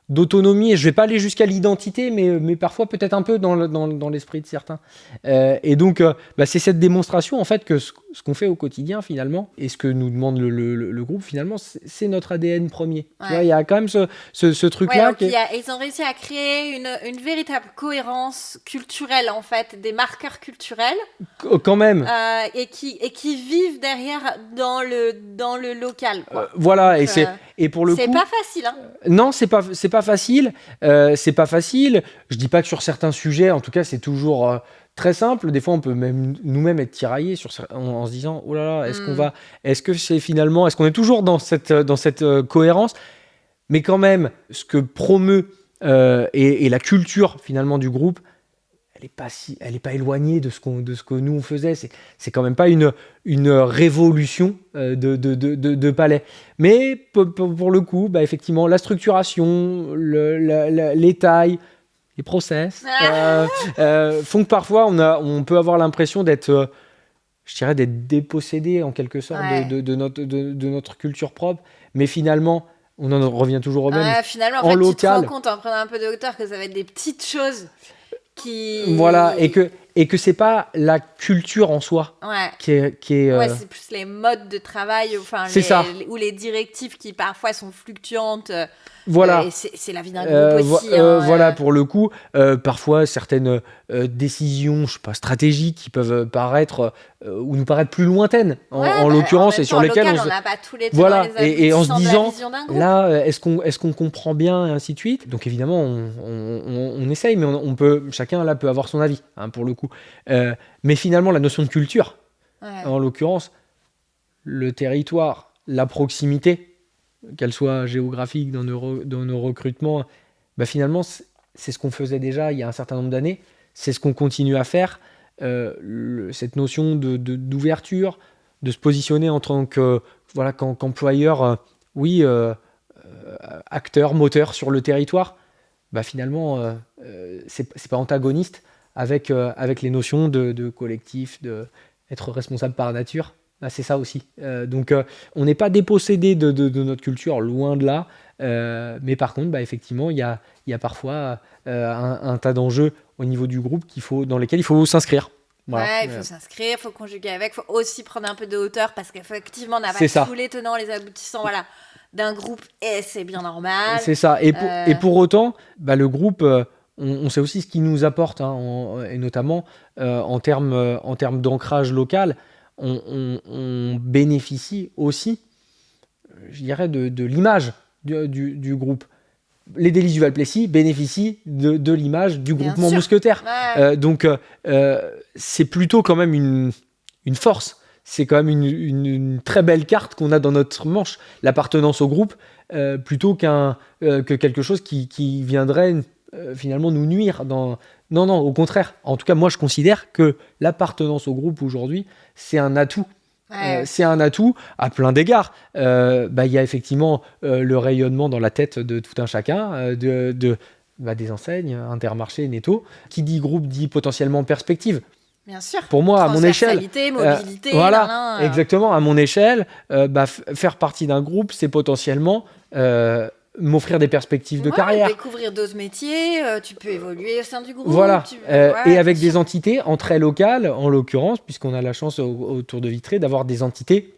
d'autonomie. Et je ne vais pas aller jusqu'à l'identité, mais parfois peut-être un peu dans l'esprit de certains. Et donc, c'est cette démonstration en fait que ce qu'on fait au quotidien finalement, et ce que nous demande le groupe finalement, c'est notre ADN premier. Ouais. Tu vois, il y a quand même ce truc-là. Ils ont réussi à créer une véritable cohérence culturelle en fait, des marqueurs culturels. Quand même. Et qui vivent derrière dans le local. Quoi. Voilà, donc, et pour le coup, c'est pas facile. Non, c'est pas facile. C'est pas facile. Je dis pas que sur certains sujets, en tout cas, c'est toujours très simple. Des fois, on peut même nous-mêmes être tiraillés en se disant, oh là là, est-ce qu'on est toujours dans cette cohérence? Mais quand même, ce que promeut et la culture finalement du groupe, elle est pas éloignée de ce que nous on faisait. C'est quand même pas une révolution de palais. Mais pour le coup, effectivement, la structuration, les tailles, les process font que parfois on peut avoir l'impression d'être, je dirais, d'être dépossédé en quelque sorte de notre culture propre. Mais finalement, on en revient toujours au même. Finalement, en fait, tu te rends compte en prenant un peu de hauteur que ça va être des petites choses. Voilà, et que c'est pas la culture en soi qui est c'est plus les modes de travail, ou les directives qui parfois sont fluctuantes. Voilà. Et c'est la vie d'un groupe aussi. Voilà, pour le coup, parfois certaines décisions, je sais pas, stratégiques qui peuvent paraître ou nous paraître plus lointaines en l'occurrence, et sur lesquelles on n'a pas tous les et en se disant là, est-ce qu'on comprend bien, et ainsi de suite. Donc évidemment on essaye, mais chacun là peut avoir son avis, pour le coup. Mais finalement la notion de culture, en l'occurrence, le territoire, la proximité, qu'elle soit géographique dans nos recrutements, finalement, c'est ce qu'on faisait déjà il y a un certain nombre d'années. C'est ce qu'on continue à faire. Cette notion d'ouverture, de se positionner en tant qu'employeur, acteur, moteur sur le territoire, finalement, c'est pas antagoniste avec les notions de collectif, d'être responsable par nature. C'est ça aussi. Donc, on n'est pas dépossédé de notre culture, loin de là. Mais par contre, effectivement, il y a parfois un tas d'enjeux au niveau du groupe dans lesquels il faut s'inscrire. Voilà. Ouais, il faut s'inscrire, il faut conjuguer avec, il faut aussi prendre un peu de hauteur parce qu'effectivement, on n'a C'est ça. pas tous les tenants, les aboutissants d'un groupe et c'est bien normal. C'est ça. Et pour autant, le groupe, on sait aussi ce qu'il nous apporte, hein, et notamment en termes d'ancrage local, on bénéficie aussi, je dirais, de l'image du groupe. Les Délices du Val-Plessis bénéficient de l'image du Bien groupement sûr. mousquetaire. Ouais. Donc, c'est plutôt quand même une force. C'est quand même une très belle carte qu'on a dans notre manche, l'appartenance au groupe, plutôt que quelque chose qui viendrait finalement nous nuire. Non, au contraire. En tout cas, moi, je considère que l'appartenance au groupe aujourd'hui, c'est un atout. Ouais. C'est un atout à plein d'égards. Il y a effectivement le rayonnement dans la tête de tout un chacun, des enseignes, Intermarché, Netto. Qui dit groupe dit potentiellement perspective. Bien sûr. Pour moi, à mon échelle, Transversalité, mobilité, voilà, exactement, à mon échelle, faire partie d'un groupe, c'est potentiellement m'offrir des perspectives de carrière. Découvrir d'autres métiers, tu peux évoluer au sein du groupe. Voilà, et avec bien des sûr. entités en très locales, en l'occurrence, puisqu'on a la chance autour de Vitré d'avoir des entités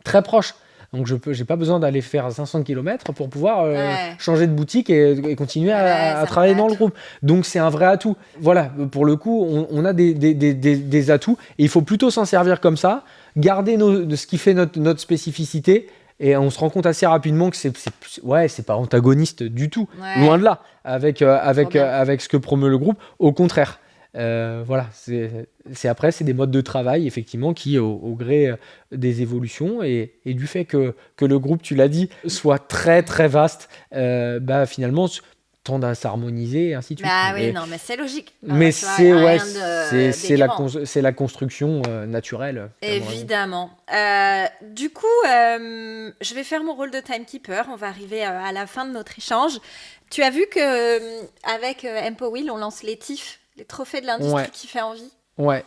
très proches. Donc j'ai pas besoin d'aller faire 500 km pour pouvoir changer de boutique et continuer à travailler dans le groupe. Donc c'est un vrai atout. Voilà, pour le coup, on a des atouts et il faut plutôt s'en servir comme ça, garder de ce qui fait notre spécificité. Et on se rend compte assez rapidement que c'est pas antagoniste du tout, loin de là, avec ce que promeut le groupe. Au contraire, voilà, c'est des modes de travail effectivement qui, au gré des évolutions et du fait que le groupe, tu l'as dit, soit très très vaste, finalement tendent à s'harmoniser et ainsi de suite. Oui, non, mais c'est logique. Mais c'est la construction construction naturelle. Évidemment. Du coup, je vais faire mon rôle de timekeeper. On va arriver à la fin de notre échange. Tu as vu que avec Empowheel, on lance les TIFF, les trophées de l'industrie qui fait envie. Ouais.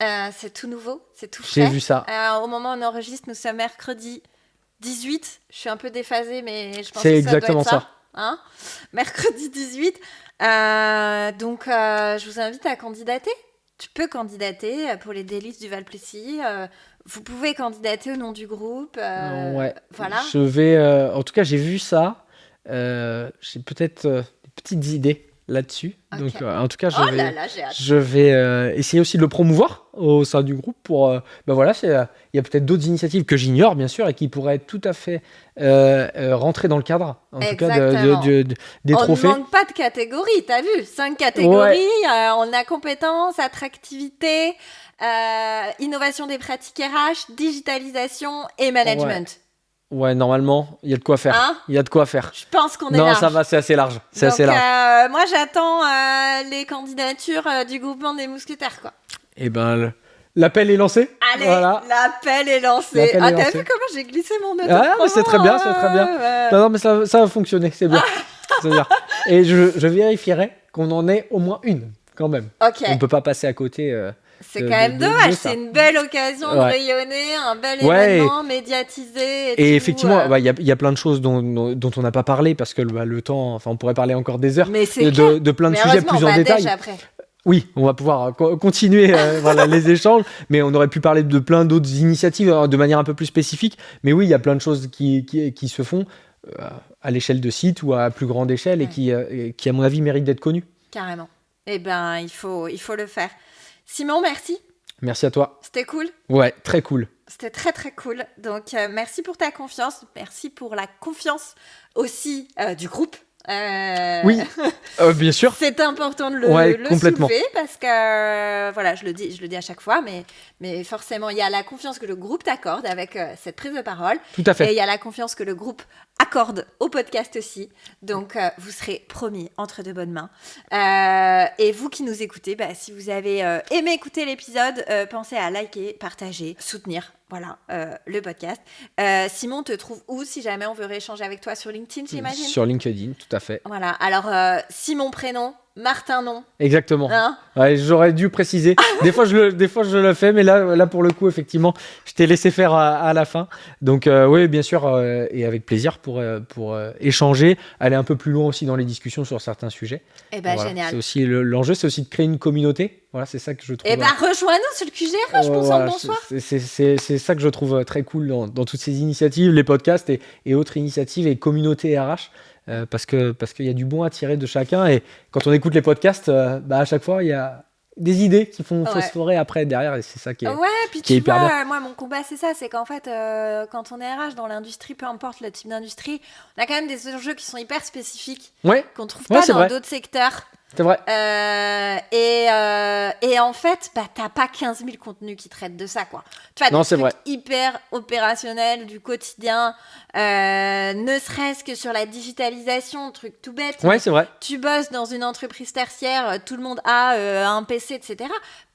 C'est tout nouveau, c'est tout frais. J'ai vu ça. Au moment où on enregistre, nous sommes mercredi 18. Je suis un peu déphasée, mais je pense c'est que exactement ça doit être ça. Hein, mercredi 18. Donc, je vous invite à candidater. Tu peux candidater pour les Délices du Val-Plessis. Vous pouvez candidater au nom du groupe. Voilà. Je vais. En tout cas, j'ai vu ça. J'ai peut-être des petites idées là-dessus. Okay. Donc, en tout cas, j'ai hâte. Je vais essayer aussi de le promouvoir au sein du groupe pour. Il y a peut-être d'autres initiatives que j'ignore, bien sûr, et qui pourraient tout à fait rentrer dans le cadre, en tout cas, des trophées. On ne manque pas de catégories, t'as vu 5 catégories. On a compétences, attractivité, innovation des pratiques RH, digitalisation et management. Ouais, normalement, il y a de quoi faire. Hein, il y a de quoi faire. Je pense qu'on est large. large. Non, ça va, c'est assez large. Moi, j'attends les candidatures du groupement des mousquetaires, quoi. Eh ben, l'appel est lancé. Allez, voilà. L'appel est lancé. T'as vu comment j'ai glissé mon auto? Mais c'est très bien, c'est très bien. Non, mais ça va fonctionner, c'est bien. C'est bien. Et je vérifierai qu'on en ait au moins une, quand même. Okay. On ne peut pas passer à côté. C'est quand même dommage, c'est une belle occasion de rayonner, un bel événement médiatisé. Et effectivement, il y a plein de choses dont on n'a pas parlé parce que le temps, enfin, on pourrait parler encore des heures de plein de sujets plus en détail. Après. Oui, on va pouvoir continuer les échanges, mais on aurait pu parler de plein d'autres initiatives de manière un peu plus spécifique. Mais oui, il y a plein de choses qui se font à l'échelle de site ou à plus grande échelle et qui, à mon avis, méritent d'être connues. Carrément. Eh ben, il faut le faire. Simon, merci. Merci à toi. C'était cool. Ouais, très cool. C'était très très cool. Donc merci pour ta confiance, merci pour la confiance aussi du groupe. Oui, bien sûr. C'est important de le soulever parce que voilà, je le dis à chaque fois, mais forcément il y a la confiance que le groupe t'accorde avec cette prise de parole. Tout à fait. Et il y a la confiance que le groupe accorde au podcast aussi. Donc vous serez promis entre de bonnes mains. Et vous qui nous écoutez, si vous avez aimé écouter l'épisode, pensez à liker, partager, soutenir. Voilà, le podcast. Simon, te trouve où si jamais on veut rééchanger avec toi sur LinkedIn, j'imagine ? Sur LinkedIn, tout à fait. Voilà, alors Simon prénom, Martin non. Exactement. Hein Ouais, j'aurais dû préciser. Des fois, je le fais, mais là, pour le coup, effectivement, je t'ai laissé faire à la fin. Donc, oui, bien sûr, et avec plaisir pour échanger, aller un peu plus loin aussi dans les discussions sur certains sujets. Eh ben, Voilà. génial. C'est aussi l'enjeu, c'est aussi de créer une communauté. Voilà, c'est ça que je trouve. Eh ben, rejoins-nous sur le QGRH, bon sang, bonsoir. C'est ça que je trouve très cool dans toutes ces initiatives, les podcasts et autres initiatives et communautés RH. Parce qu'il y a du bon à tirer de chacun, et quand on écoute les podcasts, à chaque fois il y a des idées qui font phosphorer après derrière, et c'est ça qui est, puis qui est hyper bien. Moi mon combat c'est ça, c'est qu'en fait quand on est RH dans l'industrie, peu importe le type d'industrie, on a quand même des enjeux qui sont hyper spécifiques, qu'on trouve pas dans d'autres secteurs. C'est vrai. Et en fait, t'as pas 15 000 contenus qui traitent de ça, quoi. Tu vois, des trucs hyper opérationnels du quotidien, ne serait-ce que sur la digitalisation, truc tout bête. Ouais, c'est vrai. Tu bosses dans une entreprise tertiaire, tout le monde a un PC, etc.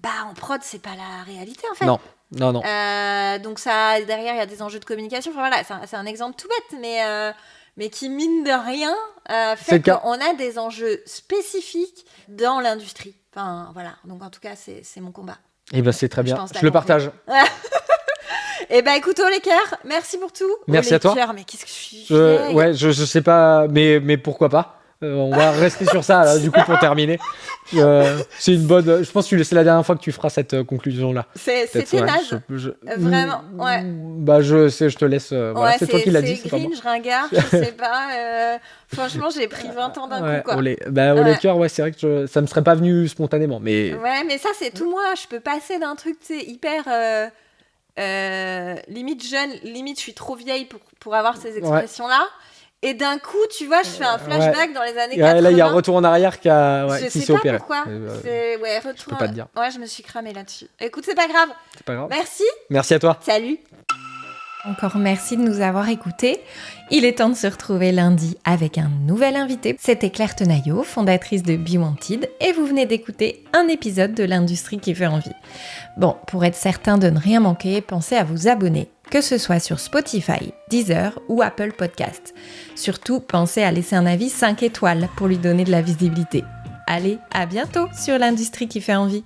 En prod, c'est pas la réalité, en fait. Non. Donc ça, derrière, il y a des enjeux de communication. Enfin voilà, c'est un exemple tout bête, mais qui, mine de rien, fait qu'on a des enjeux spécifiques dans l'industrie. Enfin, voilà. Donc, en tout cas, c'est mon combat. Eh ben, c'est très bien. Je le partage. Eh ben, écoute, Olecker, merci pour tout. Merci à toi. Mais qu'est-ce que je suis je sais pas, mais pourquoi pas. On va rester sur ça, là, du coup, pour terminer. C'est une bonne... Je pense que c'est la dernière fois que tu feras cette conclusion-là. C'était naze. Vraiment, ouais. Je te laisse... voilà, c'est toi qui l'as dit, c'est pas moi. C'est ringard, je sais pas. Franchement, j'ai pris 20 ans d'un coup, quoi. Au Laker, ça c'est vrai que ça me serait pas venu spontanément. Mais... Ouais, mais ça, c'est tout moi. Je peux passer d'un truc, tu sais, hyper... limite jeune, limite je suis trop vieille pour avoir ces expressions-là. Et d'un coup, tu vois, je fais un flashback dans les années 80. Là, il y a un retour en arrière qui s'est opéré. Pourquoi. Je peux pas te dire. Ouais, je me suis cramée là-dessus. Écoute, c'est pas grave. Merci. Merci à toi. Salut. Encore merci de nous avoir écoutés. Il est temps de se retrouver lundi avec un nouvel invité. C'était Claire Tenaillot, fondatrice de Be Wanted, et vous venez d'écouter un épisode de l'industrie qui fait envie. Bon, pour être certain de ne rien manquer, pensez à vous abonner, que ce soit sur Spotify, Deezer ou Apple Podcast. Surtout, pensez à laisser un avis 5 étoiles pour lui donner de la visibilité. Allez, à bientôt sur l'industrie qui fait envie.